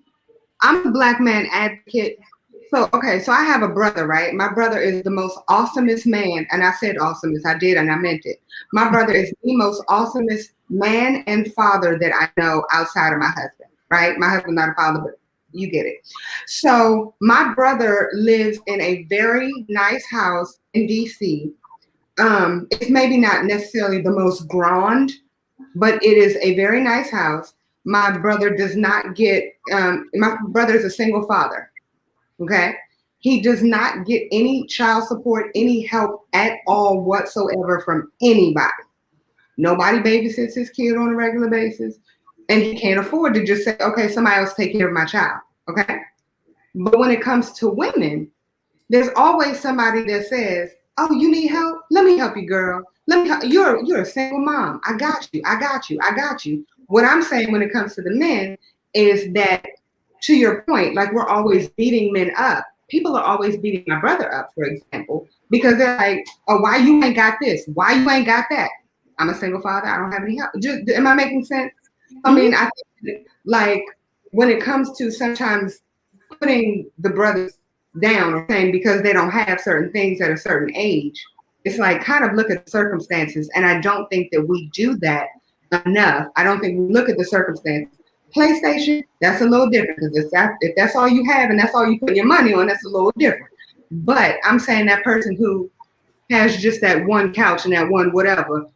I'm a black man advocate. So I have a brother, right? My brother is the most awesomest man. And I said awesomest. I did, and I meant it. My brother is the most awesomest man and father that I know outside of my husband, right? My husband's not a father, but you get it. So my brother lives in a very nice house in DC. It's maybe not necessarily the most grand, but it is a very nice house. My brother does not get, my brother is a single father. Okay. He does not get any child support, any help at all whatsoever from anybody. Nobody babysits his kid on a regular basis. And he can't afford to just say, okay, somebody else take care of my child. Okay. But when it comes to women, there's always somebody that says, oh, you need help? Let me help you, girl. Let me help. You're a single mom. I got you. I got you. I got you. What I'm saying when it comes to the men is that, to your point, like we're always beating men up. People are always beating my brother up, for example, because they're like, oh, why you ain't got this? Why you ain't got that? I'm a single father. I don't have any help. Am I making sense? I mean, I think like when it comes to sometimes putting the brothers down or saying because they don't have certain things at a certain age, It's like kind of look at the circumstances. And I don't think that we do that enough. I don't think we look at the circumstances. PlayStation, that's a little different because if that's all you have and that's all you put your money on, that's a little different. But I'm saying that person who has just that one couch and that one whatever,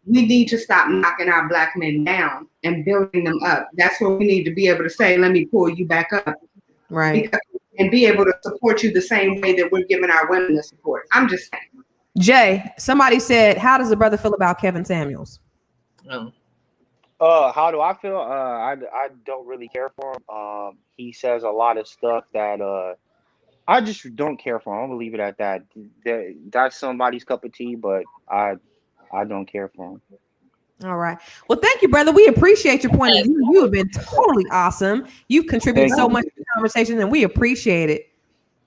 we need to stop knocking our Black men down and building them up. That's what we need to be able to say, let me pull you back up. Right. And be able to support you the same way that we're giving our women the support. I'm just saying. Jay, somebody said, how does the brother feel about Kevin Samuels? How do I feel? I don't really care for him. He says a lot of stuff that I just don't care for him. I'm gonna leave it at that. That's somebody's cup of tea, but I don't care for him. All right. Well, thank you, brother. We appreciate your point of view. You have been totally awesome. You've contributed so much to the conversation, and we appreciate it.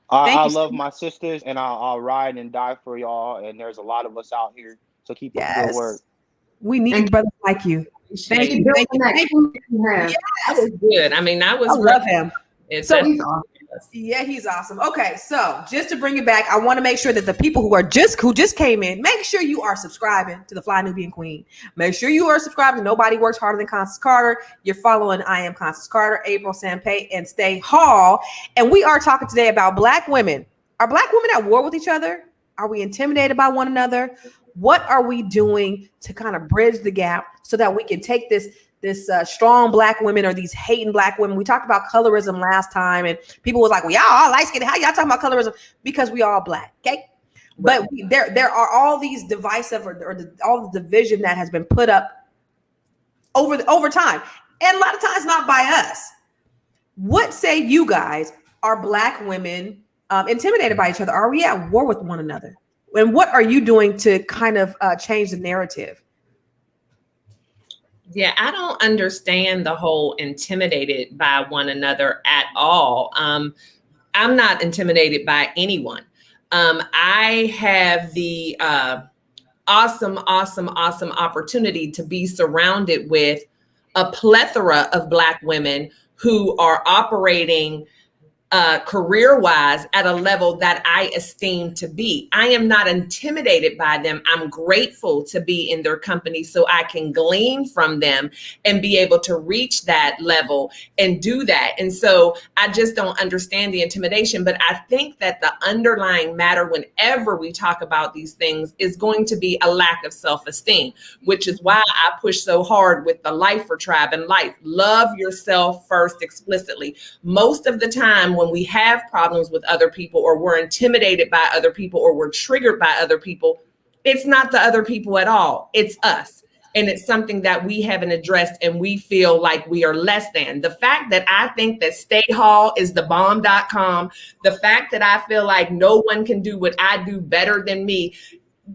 I love my sisters, and I'll ride and die for y'all. And there's a lot of us out here, so keep up the good work. We need brothers like you. Thank you. Thank you. Thank you. Yes. That was good. I mean, that was. I love him. So he's awesome. Yeah, he's awesome. Okay, so just to bring it back, I want to make sure that the people who just came in, make sure you are subscribing to the Fly Nubian Queen. Make sure you are subscribing to Nobody Works Harder Than Constance Carter. You're following I Am Constance Carter, April Sampay, and Stay Hall. And we are talking today about Black women. Are Black women at war with each other? Are we intimidated by one another? What are we doing to kind of bridge the gap so that we can take this strong Black women or these hating Black women? We talked about colorism last time, and people was like, well, y'all all light skinned. How y'all talking about colorism? Because we all Black, okay? But there are all these divisive all the division that has been put up over time, and a lot of times not by us. What say you guys? Are Black women intimidated by each other? Are we at war with one another? And what are you doing to kind of change the narrative? Yeah, I don't understand the whole intimidated by one another at all. I'm not intimidated by anyone. I have the awesome opportunity to be surrounded with a plethora of Black women who are operating career-wise at a level that I esteem to be. I am not intimidated by them. I'm grateful to be in their company so I can glean from them and be able to reach that level and do that. And so I just don't understand the intimidation, but I think that the underlying matter whenever we talk about these things is going to be a lack of self-esteem, which is why I push so hard with the Lifer Tribe and life. Love yourself first explicitly. Most of the time when we have problems with other people or we're intimidated by other people or we're triggered by other people, it's not the other people at all. It's us. And it's something that we haven't addressed and we feel like we are less than. The fact that I think that Stay Hall is the bomb.com, the fact that I feel like no one can do what I do better than me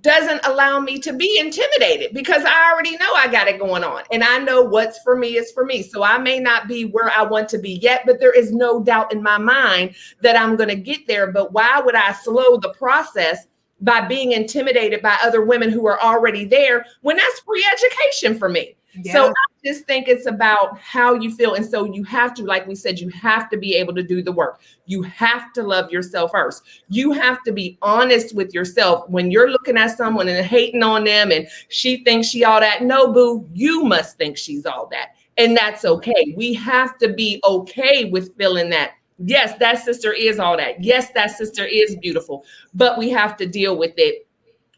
doesn't allow me to be intimidated because I already know I got it going on and I know what's for me is for me. So I may not be where I want to be yet, but there is no doubt in my mind that I'm going to get there. But why would I slow the process by being intimidated by other women who are already there when that's free education for me? Yeah. So I just think it's about how you feel. And so you have to, like we said, you have to be able to do the work. You have to love yourself first. You have to be honest with yourself when you're looking at someone and hating on them and she thinks she all that. No, boo, you must think she's all that. And that's okay. We have to be okay with feeling that. Yes, that sister is all that. Yes, that sister is beautiful, but we have to deal with it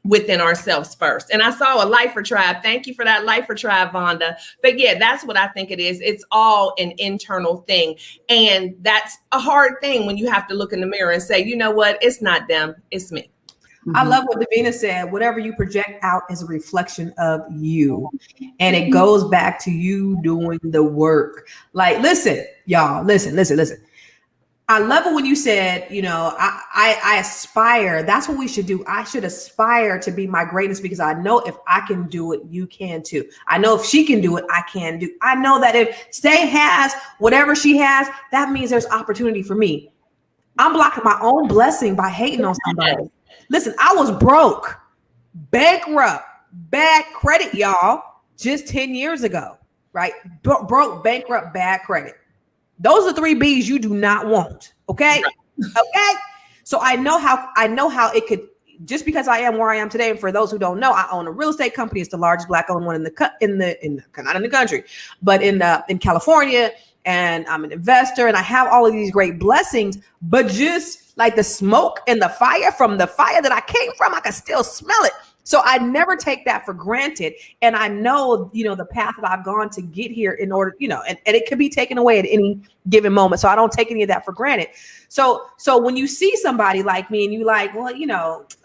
within ourselves first. And I saw a Lifer Tribe. Thank you for that Lifer Tribe, Vonda. But yeah, that's what I think it is. It's all an internal thing. And that's a hard thing when you have to look in the mirror and say, you know what? It's not them. It's me. I love what Davina said. Whatever you project out is a reflection of you. And it goes back to you doing the work. Like, listen, y'all, listen. I love it when you said, you know, I aspire. That's what we should do. I should aspire to be my greatness because I know if I can do it, you can too. I know if she can do it, I can do. I know that if Stay has whatever she has, that means there's opportunity for me. I'm blocking my own blessing by hating on somebody. Listen, I was broke, bankrupt, bad credit, y'all, just 10 years ago, right? Broke, bankrupt, bad credit. Those are 3 B's you do not want. Okay. Okay. So I know how it could just because I am where I am today, and for those who don't know, I own a real estate company. It's the largest Black-owned one not in the country, but in California. And I'm an investor, and I have all of these great blessings. But just like the smoke and the fire from the fire that I came from, I can still smell it. So I never take that for granted. And I know, the path that I've gone to get here in order, and it could be taken away at any given moment. So I don't take any of that for granted. So when you see somebody like me and you like, well,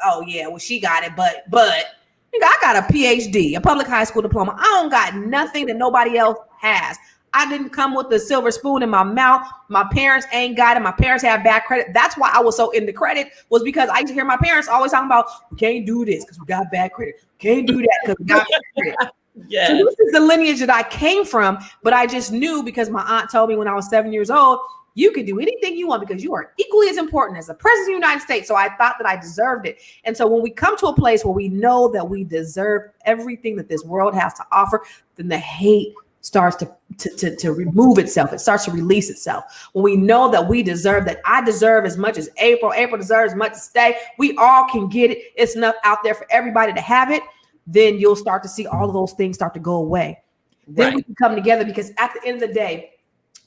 oh yeah, well, she got it, but I got a PhD, a public high school diploma. I don't got nothing that nobody else has. I didn't come with a silver spoon in my mouth. My parents ain't got it. My parents have bad credit. That's why I was so into credit, was because I used to hear my parents always talking about, we can't do this because we got bad credit. We can't do that because we got bad credit. Yes. So this is the lineage that I came from, but I just knew because my aunt told me when I was 7 years old, you can do anything you want because you are equally as important as the president of the United States. So I thought that I deserved it. And so when we come to a place where we know that we deserve everything that this world has to offer, then the hate starts to remove itself. It starts to release itself. When we know that we deserve, that I deserve as much as April deserves as much as Stay, we all can get it. It's enough out there for everybody to have it. Then you'll start to see all of those things start to go away. Then Right. we can come together, because at the end of the day,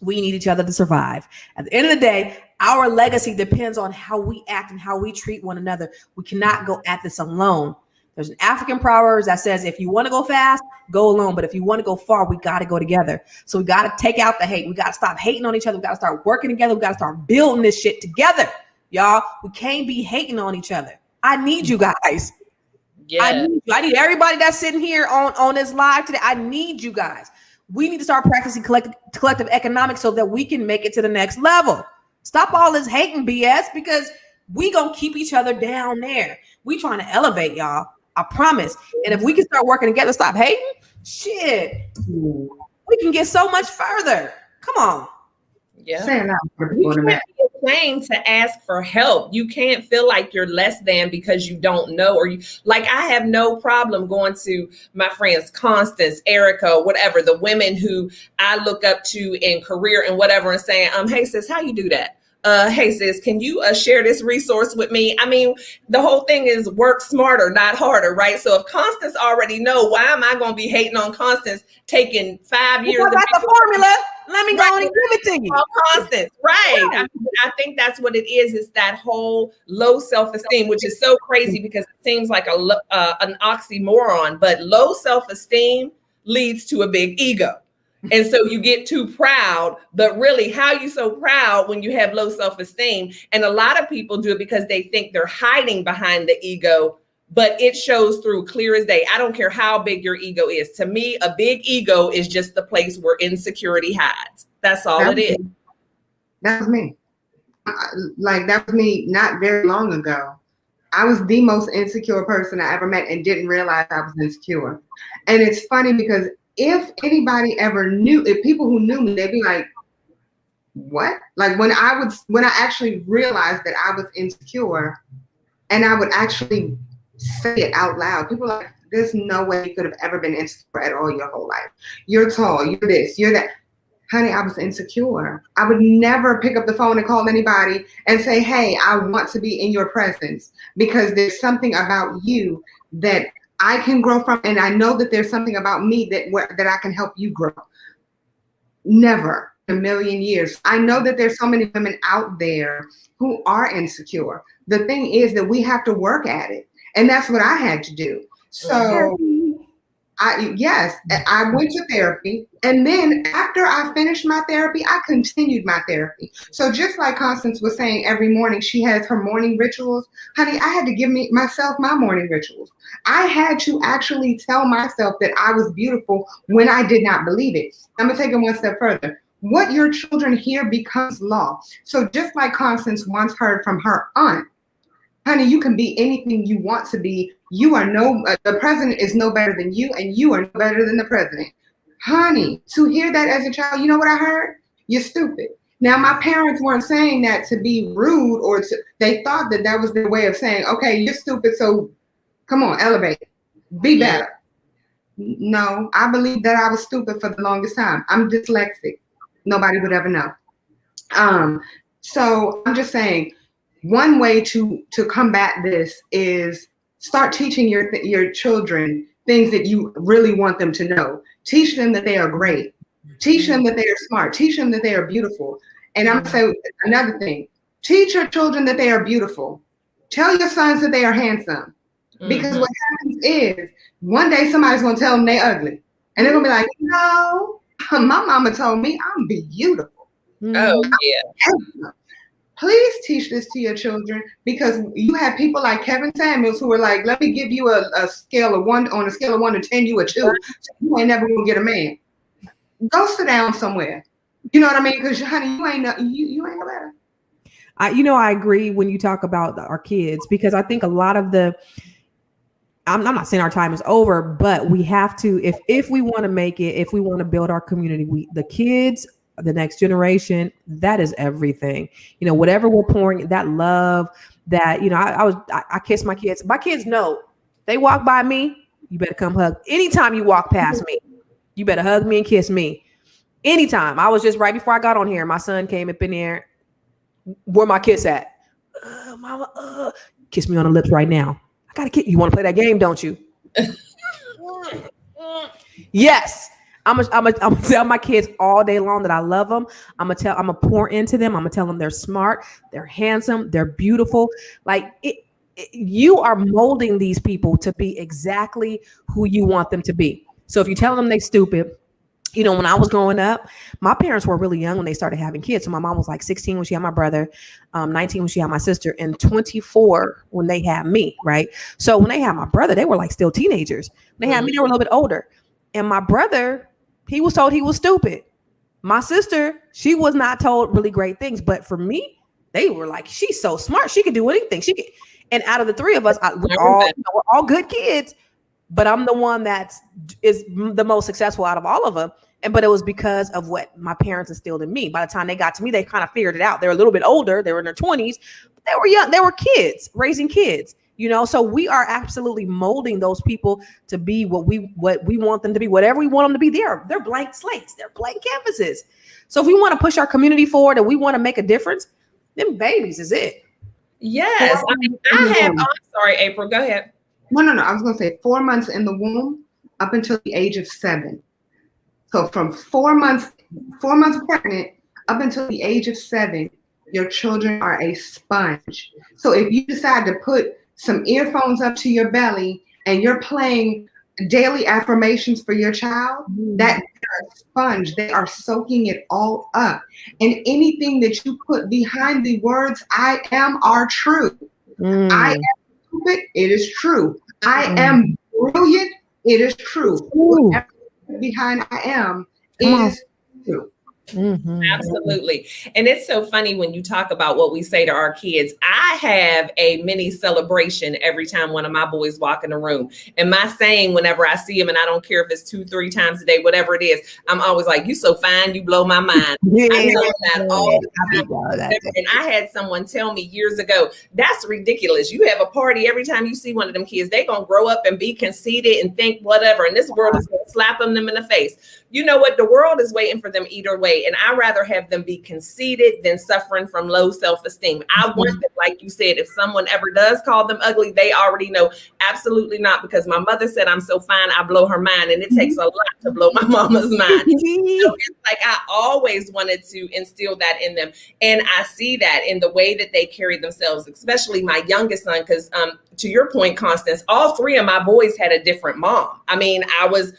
we need each other to survive. At the end of the day, our legacy depends on how we act and how we treat one another. We cannot go at this alone. There's an African proverb that says, if you want to go fast, go alone. But if you want to go far, we got to go together. So we got to take out the hate. We got to stop hating on each other. We got to start working together. We got to start building this shit together. Y'all, we can't be hating on each other. I need you guys. Yeah. I need everybody that's sitting here on this live today. I need you guys. We need to start practicing collective economics so that we can make it to the next level. Stop all this hating BS, because we gonna keep each other down there. We trying to elevate, y'all. I promise. And if we can start working together, stop hating, shit, we can get so much further. Come on. Yeah. Saying that for You people in the can't be ashamed to ask for help. You can't feel like you're less than because you don't know, or I have no problem going to my friends, Constance, Erica, whatever, the women who I look up to in career and whatever, and saying, hey sis, how you do that? Hey sis, can you share this resource with me? I mean, the whole thing is work smarter, not harder, right? So if Constance already know, why am I going to be hating on Constance taking 5 years? Because that's the formula. Let me go on and give it to you. Constance, right? I think that's what it is. It's that whole low self-esteem, which is so crazy because it seems like an oxymoron. But low self-esteem leads to a big ego. And so you get too proud, but really, how are you so proud when you have low self-esteem? And a lot of people do it because they think they're hiding behind the ego, but it shows through clear as day. I don't care how big your ego is. To me, a big ego is just the place where insecurity hides. That's all it is. That was me. That was me not very long ago. I was the most insecure person I ever met and didn't realize I was insecure. And it's funny because if anybody ever knew, if people who knew me, they'd be like, what? Like when I actually realized that I was insecure and I would actually say it out loud, people are like, there's no way you could have ever been insecure at all your whole life. You're tall, you're this, you're that. Honey, I was insecure. I would never pick up the phone and call anybody and say, hey, I want to be in your presence because there's something about you that I can grow from, and I know that there's something about me that I can help you grow. Never in a million years. I know that there's so many women out there who are insecure. The thing is that we have to work at it, and that's what I had to do. So I went to therapy, and then after I finished my therapy, I continued my therapy. So just like Constance was saying, every morning she has her morning rituals. Honey, I had to give myself my morning rituals. I had to actually tell myself that I was beautiful when I did not believe it. I'm gonna take it one step further. What your children hear becomes law. So just like Constance once heard from her aunt, honey, you can be anything you want to be. The president is no better than you, and you are no better than the president. Honey, to hear that as a child, you know what I heard? You're stupid. Now, my parents weren't saying that to be rude, they thought that was their way of saying, okay, you're stupid, so come on, elevate, be better. No, I believe that I was stupid for the longest time. I'm dyslexic. Nobody would ever know. So I'm just saying, one way to combat this is start teaching your children things that you really want them to know. Teach them that they are great. Teach them that they are smart. Teach them that they are beautiful. And I'm saying another thing. Teach your children that they are beautiful. Tell your sons that they are handsome. Because what happens is one day somebody's going to tell them they're ugly. And they're going to be like, no, my mama told me I'm beautiful. Oh, yeah. Please teach this to your children, because you have people like Kevin Samuels who are like, let me give you a scale of 1, on a scale of 1 to 10, you a 2. So you ain't never going to get a man. Go sit down somewhere. You know what I mean? Because, honey, you ain't no better. I agree when you talk about our kids, because I think a lot of I'm not saying our time is over, but we have to, if we want to make it, if we want to build our community, the kids, the next generation, that is everything. Whatever we're pouring, that love, that, I kiss my kids. My kids know, they walk by me, you better come hug. Anytime you walk past me, you better hug me and kiss me. Anytime. I was just right before I got on here, my son came up in there. Where my kiss at? Mama, kiss me on the lips right now. I gotta kiss. You want to play that game, don't you? Yes. I'm gonna tell my kids all day long that I love them. I'm gonna pour into them. I'm gonna tell them they're smart, they're handsome, they're beautiful. Like you are molding these people to be exactly who you want them to be. So if you tell them they stupid, when I was growing up, my parents were really young when they started having kids. So my mom was like 16 when she had my brother, 19 when she had my sister, and 24 when they had me, right? So when they had my brother, they were like still teenagers. When they had me, they were a little bit older. And my brother, he was told he was stupid. My sister, she was not told really great things. But for me, they were like, she's so smart. She could do anything. And out of the three of us, we're all good kids. But I'm the one that is the most successful out of all of them. But it was because of what my parents instilled in me. By the time they got to me, they kind of figured it out. They were a little bit older. They were in their 20s. But they were young. They were kids, raising kids. So we are absolutely molding those people to be what we want them to be. Whatever we want them to be, they're blank slates. They're blank canvases. So if we want to push our community forward and we want to make a difference, them babies is it. Yes. I'm sorry, April. Go ahead. No. I was going to say 4 months in the womb up until the age of 7. So from 4 months pregnant up until the age of 7, your children are a sponge. So if you decide to put some earphones up to your belly and you're playing daily affirmations for your child, that they're a sponge. They are soaking it all up. And anything that you put behind the words, I am, are true. I am stupid, it is true. I am brilliant, it is true. Whatever behind I am is true. Absolutely. And it's so funny when you talk about what we say to our kids. I have a mini celebration every time one of my boys walk in the room. And my saying, whenever I see him, and I don't care if it's 2-3 times a day, whatever it is, I'm always like, you so fine, you blow my mind. I know that all the time. And I had someone tell me years ago, that's ridiculous. You have a party every time you see one of them kids, they gonna grow up and be conceited and think whatever. And this world is gonna slap them in the face. You know what? The world is waiting for them either way. And I'd rather have them be conceited than suffering from low self-esteem. I want them, like you said, if someone ever does call them ugly, they already know absolutely not, because my mother said I'm so fine, I blow her mind. And it takes a lot to blow my mama's mind. So it's like I always wanted to instill that in them. And I see that in the way that they carry themselves, especially my youngest son, because to your point, Constance, all 3 of my boys had a different mom. I mean, I was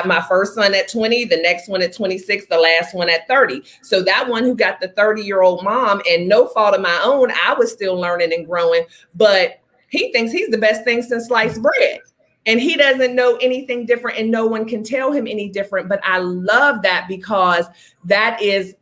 my first son at 20, the next one at 26, the last one at 30. So that one who got the 30-year-old mom, and no fault of my own, I was still learning and growing, but he thinks he's the best thing since sliced bread. And he doesn't know anything different, and no one can tell him any different. But I love that, because that is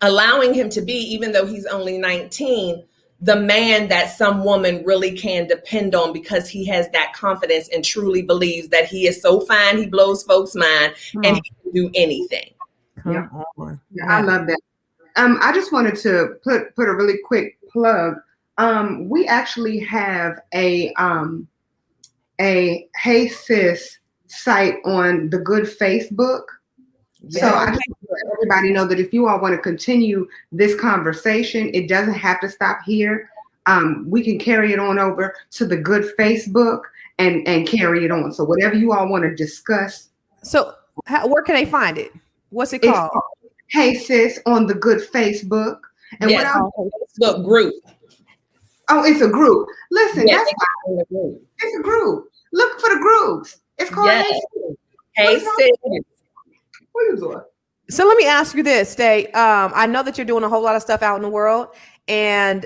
allowing him to be, even though he's only 19, the man that some woman really can depend on, because he has that confidence and truly believes that he is so fine, he blows folks' mind, and he can do anything. Yeah, I love that. I just wanted to put a really quick plug. We actually have a Hey Sis site on the Good Facebook. So I just want to let everybody know that if you all want to continue this conversation, it doesn't have to stop here. we can carry it on over to the Good Facebook and carry it on. So whatever you all want to discuss. So where can they find it? What's it called? Hey Sis on the Good Facebook. And yes, Facebook group. Oh, it's a group. Listen, yes, it's a group. Look for the groups. It's called Hey Sis. What are you doing? So let me ask you this, Stay. I know that you're doing a whole lot of stuff out in the world. And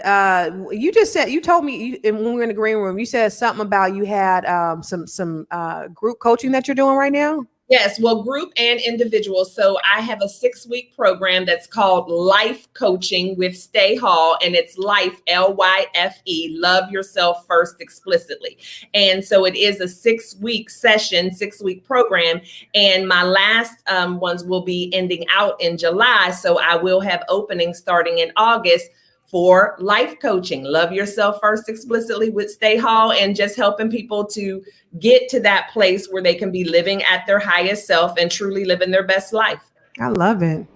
you told me when we were in the green room, you said something about you had some group coaching that you're doing right now. Yes, well, group and individual. So I have a 6-week program that's called Life Coaching with Stay Hall, and it's Life, L-Y-F-E, Love Yourself First Explicitly. And so it is a 6-week session, 6-week program, and my last ones will be ending out in July. So I will have openings starting in August for life coaching, Love Yourself First Explicitly with Stay Hall, and just helping people to get to that place where they can be living at their highest self and truly living their best life. I love it.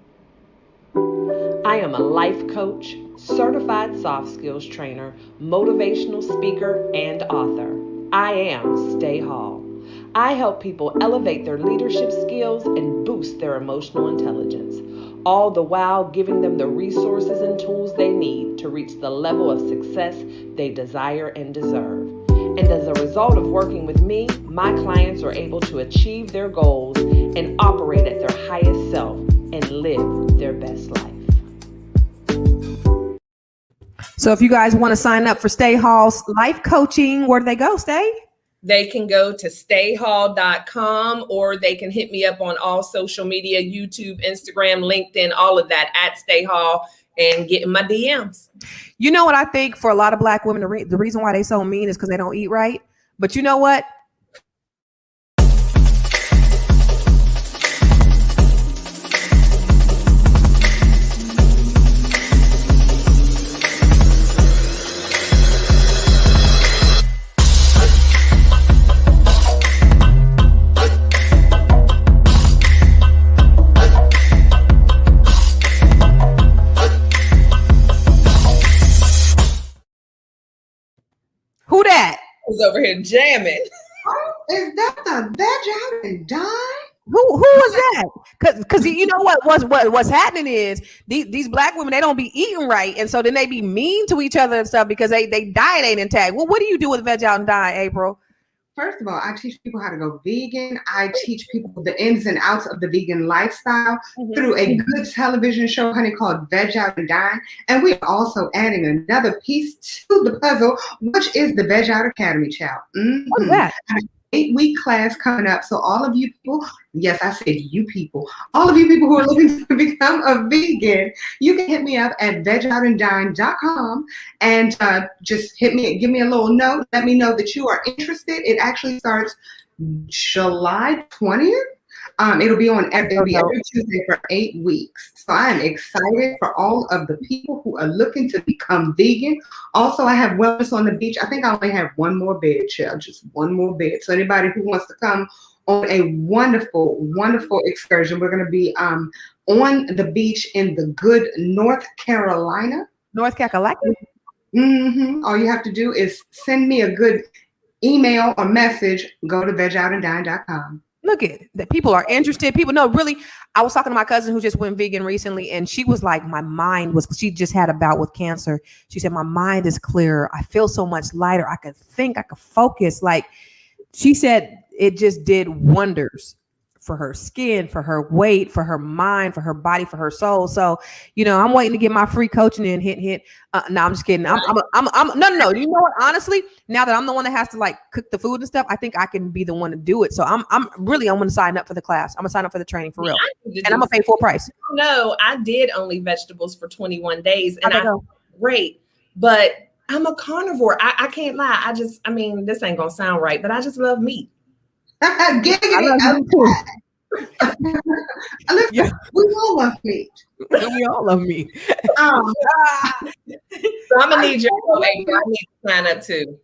I am a life coach, certified soft skills trainer, motivational speaker, and author. I am Stay Hall. I help people elevate their leadership skills and boost their emotional intelligence, all the while giving them the resources and tools they need to reach the level of success they desire and deserve. And as a result of working with me, my clients are able to achieve their goals and operate at their highest self and live their best life. So if you guys want to sign up for Stay Hall's life coaching, where do they go, Stay? They can go to stayhall.com, or they can hit me up on all social media, YouTube, Instagram, LinkedIn, all of that at Stay Hall, and get in my DMs. You know what I think for a lot of Black women, the reason why they so mean is because they don't eat right. But you know what? Who that? Who's over here jamming? Oh, is that the Veg Out and Dine? Who was that? Because you know what's happening is these Black women, they don't be eating right, and so then they be mean to each other and stuff because they diet ain't intact. Well, what do you do with Veg Out and Dine, April? First of all, I teach people how to go vegan. I teach people the ins and outs of the vegan lifestyle through a good television show, honey, called Veg Out and Dine. And we're also adding another piece to the puzzle, which is the Veg Out Academy, child. What's that? 8-week class coming up. So all of you people, yes, I said you people, all of you people who are looking to become a vegan, you can hit me up at vegoutandDine.com and just hit me, give me a little note. Let me know that you are interested. It actually starts July 20th. It'll be every Tuesday for 8 weeks. So I'm excited for all of the people who are looking to become vegan. Also, I have Wellness on the Beach. I think I only have one more bed, child, just one more bed. So anybody who wants to come on a wonderful, wonderful excursion, we're going to be on the beach in the good North Carolina. North Carolina? All you have to do is send me a good email or message. Go to vegoutandDine.com. Look at that. People are interested. People know, really. I was talking to my cousin who just went vegan recently, and she was like, she just had a bout with cancer. She said, my mind is clearer. I feel so much lighter. I could think, I could focus. Like she said, it just did wonders for her skin, for her weight, for her mind, for her body, for her soul. So, I'm waiting to get my free coaching in. Hit. No, I'm just kidding. No. You know what? Honestly, now that I'm the one that has to like cook the food and stuff, I think I can be the one to do it. So I'm going to sign up for the class. I'm gonna sign up for the training for real, and I'm gonna pay full price. No, I did only vegetables for 21 days, and I great, but I'm a carnivore. I can't lie. This ain't gonna sound right, but I just love meat. Listen, yeah. We all love meat. We all love meat. So I'm gonna need your help. I need to sign up too.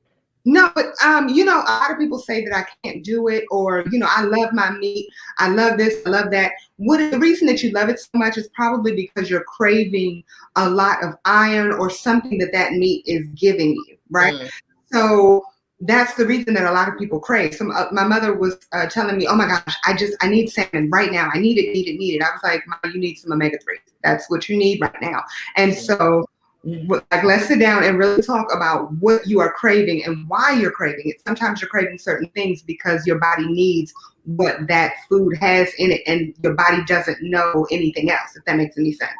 No, but you know, a lot of people say that I can't do it, or you know, I love my meat, I love this, I love that. The reason that you love it so much is probably because you're craving a lot of iron or something that meat is giving you, right? So that's the reason that a lot of people crave. My mother was telling me, "Oh my gosh, I need salmon right now. I need it." I was like, "Mom, you need some omega-3. That's what you need right now." And so, like, let's sit down and really talk about what you are craving and why you're craving it. Sometimes you're craving certain things because your body needs what that food has in it, and your body doesn't know anything else, if that makes any sense,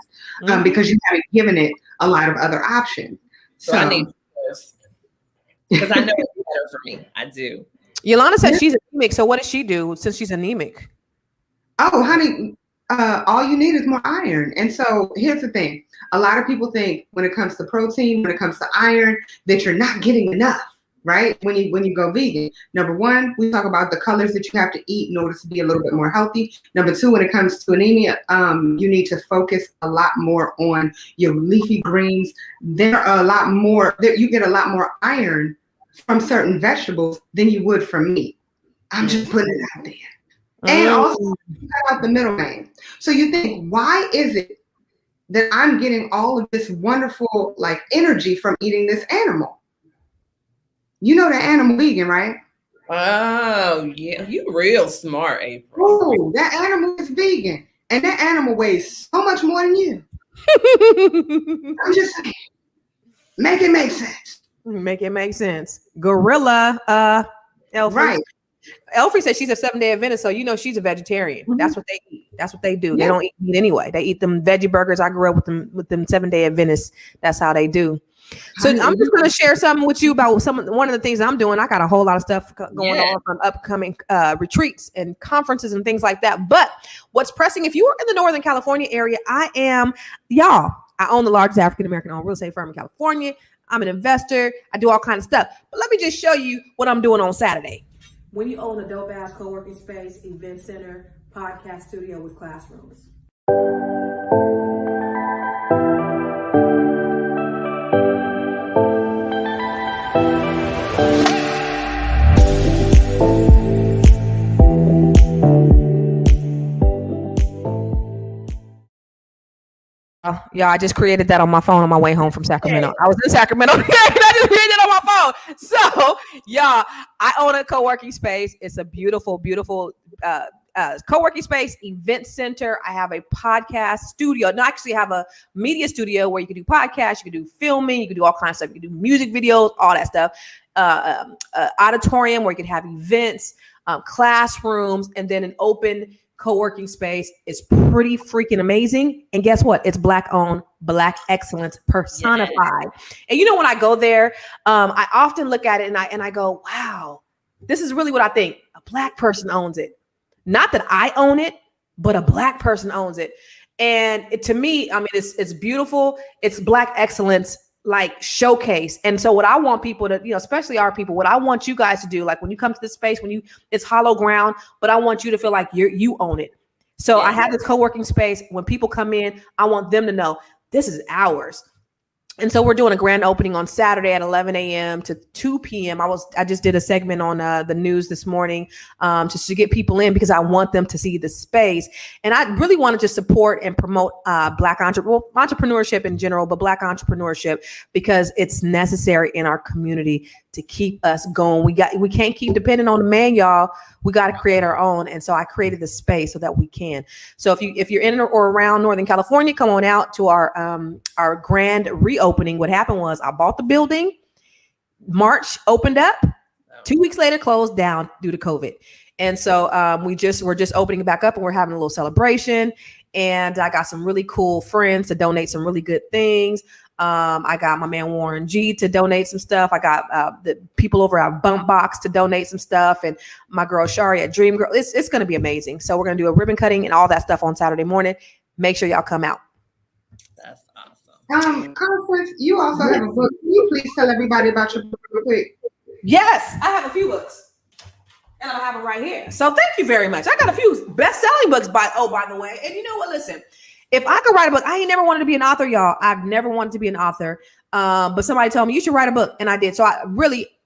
because you haven't given it a lot of other options. So I need this because I know it's better for me. I do. Yolanda says she's anemic. So what does she do since she's anemic? Oh, honey, all you need is more iron. And so here's the thing. A lot of people think when it comes to protein, when it comes to iron, that you're not getting enough, right? When you go vegan. Number one, we talk about the colors that you have to eat in order to be a little bit more healthy. Number two, when it comes to anemia, you need to focus a lot more on your leafy greens. There are a lot more, you get a lot more iron from certain vegetables than you would from meat. I'm just putting it out there. And also cut out the middleman. So you think, why is it that I'm getting all of this wonderful like energy from eating this animal? You know the animal vegan, right? Oh yeah, you real smart, April. Oh, that animal is vegan, and that animal weighs so much more than you. I'm just saying, make it make sense. Make it make sense. Gorilla, Elfie. Right. Elfie says she's a 7-day Adventist, so you know she's a vegetarian. That's what they eat. That's what they do. They don't eat meat anyway. They eat them veggie burgers. I grew up with them 7-day Adventists. That's how they do. So I'm just going to share something with you about one of the things I'm doing. I got a whole lot of stuff going on from upcoming retreats and conferences and things like that. But what's pressing, if you are in the Northern California area, I own the largest African-American owned real estate firm in California. I'm an investor. I do all kinds of stuff. But let me just show you what I'm doing on Saturday. When you own a dope ass co-working space, event center, podcast studio with classrooms. Yeah, I just created that on my phone on my way home from Sacramento. I was in Sacramento and I just created it on my phone. So, yeah, I own a co-working space. It's a beautiful, beautiful co-working space, event center. I have a podcast studio. No, I actually have a media studio where you can do podcasts, you can do filming, you can do all kinds of stuff. You can do music videos, all that stuff. Auditorium where you can have events, classrooms, and then an open co-working space. Is pretty freaking amazing. And guess what? It's Black owned, Black excellence personified. Yes. And you know, when I go there, I often look at it and I go, wow, this is really what I think. A Black person owns it. Not that I own it, but a Black person owns it. And to me, I mean, it's beautiful. It's Black excellence, like showcase. And so what I want people to, especially our people, what I want you guys to do, like when you come to this space, it's hollow ground, but I want you to feel like you own it. So I have this co-working space. When people come in, I want them to know this is ours. And so we're doing a grand opening on Saturday at 11 a.m. to 2 p.m. I just did a segment on the news this morning just to get people in because I want them to see the space. And I really wanted to support and promote Black entrepreneurship in general, but Black entrepreneurship because it's necessary in our community to keep us going. We can't keep depending on the man, y'all. We got to create our own. And so I created the space so that we can. So if you're in or around Northern California, come on out to our grand reopening. What happened was I bought the building. March opened up. 2 weeks later, closed down due to COVID. And so we're just opening it back up and we're having a little celebration. And I got some really cool friends to donate some really good things. I got my man Warren G to donate some stuff. I got the people over at Bump Box to donate some stuff, and my girl Shari at Dream Girl. It's going to be amazing. So we're going to do a ribbon cutting and all that stuff on Saturday morning. Make sure y'all come out. That's awesome. Constance, you also have a book. Can you please tell everybody about your book real quick? Yes, I have a few books, and I have them right here. So thank you very much. I got a few best-selling books by the way. And you know what? Listen. If I could write a book, I ain't never wanted to be an author, y'all. I've never wanted to be an author. But somebody told me you should write a book. And I did. So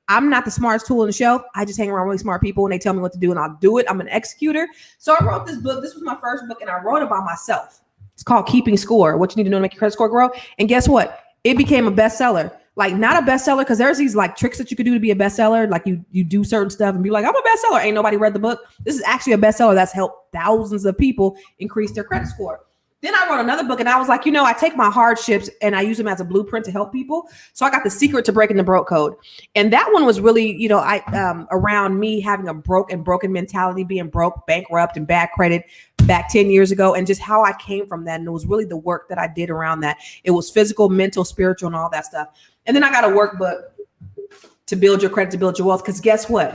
I'm not the smartest tool on the shelf. I just hang around really smart people and they tell me what to do and I'll do it. I'm an executor. So I wrote this book. This was my first book and I wrote it by myself. It's called Keeping Score, What You Need to Know to Make Your Credit Score Grow. And guess what? It became a bestseller. Like not a bestseller because there's these like tricks that you could do to be a bestseller. Like you do certain stuff and be like, I'm a bestseller. Ain't nobody read the book. This is actually a bestseller that's helped thousands of people increase their credit score. Then I wrote another book and I was like, I take my hardships and I use them as a blueprint to help people. So I got The Secret to Breaking the Broke Code. And that one was really, around me having a broken mentality, being broke, bankrupt and bad credit back 10 years ago. And just how I came from that. And it was really the work that I did around that. It was physical, mental, spiritual, and all that stuff. And then I got a workbook to build your credit, to build your wealth. Because guess what?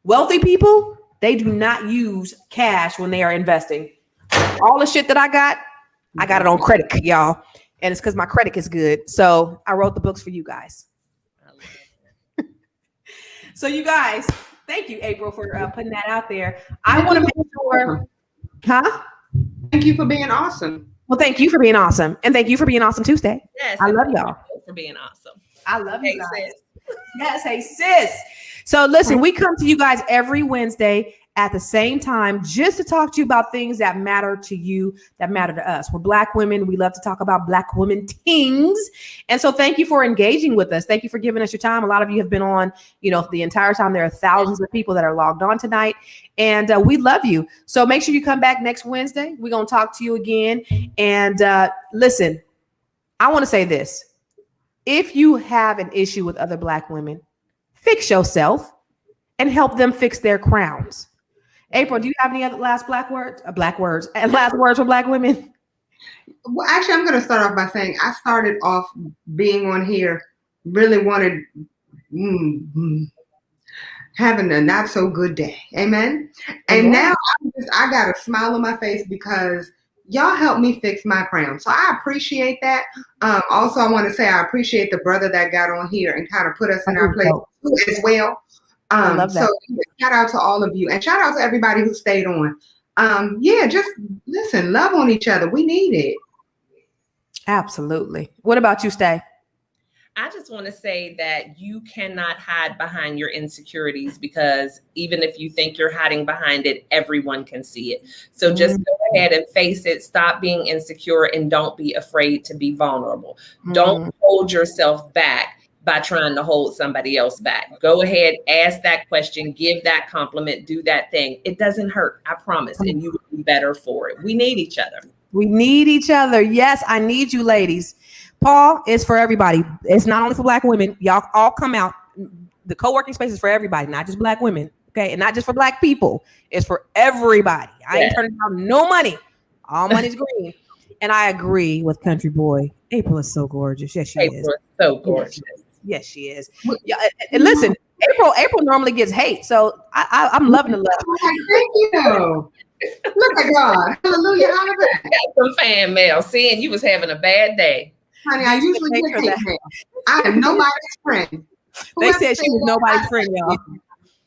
Wealthy people, they do not use cash when they are investing. All the shit that I got it on credit, y'all. And it's because my credit is good. So I wrote the books for you guys. So you guys, thank you, April, for putting that out there. I want to make sure, Thank you for being awesome. Well, thank you for being awesome. And thank you for being awesome Tuesday. Yes, I love y'all. For being awesome. I love you guys. Sis. Yes, hey sis. So listen, we come to you guys every Wednesday at the same time just to talk to you about things that matter to you, that matter to us. We're Black women. We love to talk about Black women things. And so thank you for engaging with us. Thank you for giving us your time. A lot of you have been on, the entire time. There are thousands of people that are logged on tonight and we love you. So make sure you come back next Wednesday. We're going to talk to you again. And listen, I want to say this. If you have an issue with other Black women, fix yourself and help them fix their crowns. April, do you have any other last last words for Black women? Well, actually, I'm going to start off by saying I started off being on here, really wanted having a not so good day. Amen. And now I got a smile on my face because y'all helped me fix my crown. So I appreciate that. Also, I want to say I appreciate the brother that got on here and kind of put us in our place as well. I love that. So shout out to all of you and shout out to everybody who stayed on. Just listen, love on each other. We need it. Absolutely. What about you, Stay? I just want to say that you cannot hide behind your insecurities because even if you think you're hiding behind it, everyone can see it. So just go ahead and face it. Stop being insecure and don't be afraid to be vulnerable. Don't hold yourself back by trying to hold somebody else back. Go ahead, ask that question, give that compliment, do that thing. It doesn't hurt, I promise, and you will be better for it. We need each other. We need each other. Yes, I need you ladies. Paul is for everybody. It's not only for Black women. Y'all all come out. The co-working space is for everybody, not just Black women. Okay, and not just for Black people. It's for everybody. I ain't turning down no money. All money's green. And I agree with Country Boy. April is so gorgeous. Yes, she is. April is so gorgeous. Yes, she is. Yeah, and listen, April normally gets hate, so I'm loving the love. Thank you. Look at God. Hallelujah. Hallelujah. Got some fan mail saying you was having a bad day. Honey, I usually get hate mail. I am nobody's friend. They said she was nobody's friend, y'all.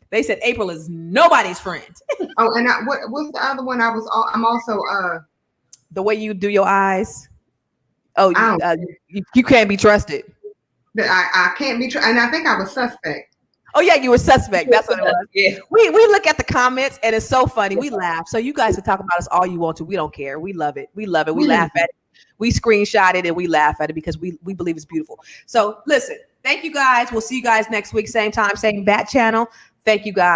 They said April is nobody's friend. Oh, and what's the other one? I'm also the way you do your eyes. Oh, you can't be trusted. I can't be and I think I was suspect. Oh yeah, you were suspect. That's what it was. Yeah. We look at the comments and it's so funny. We laugh. So you guys can talk about us all you want to. We don't care. We love it. We love it. We laugh at it. We screenshot it and we laugh at it because we believe it's beautiful. So listen, thank you guys. We'll see you guys next week, same time, same bat channel. Thank you guys.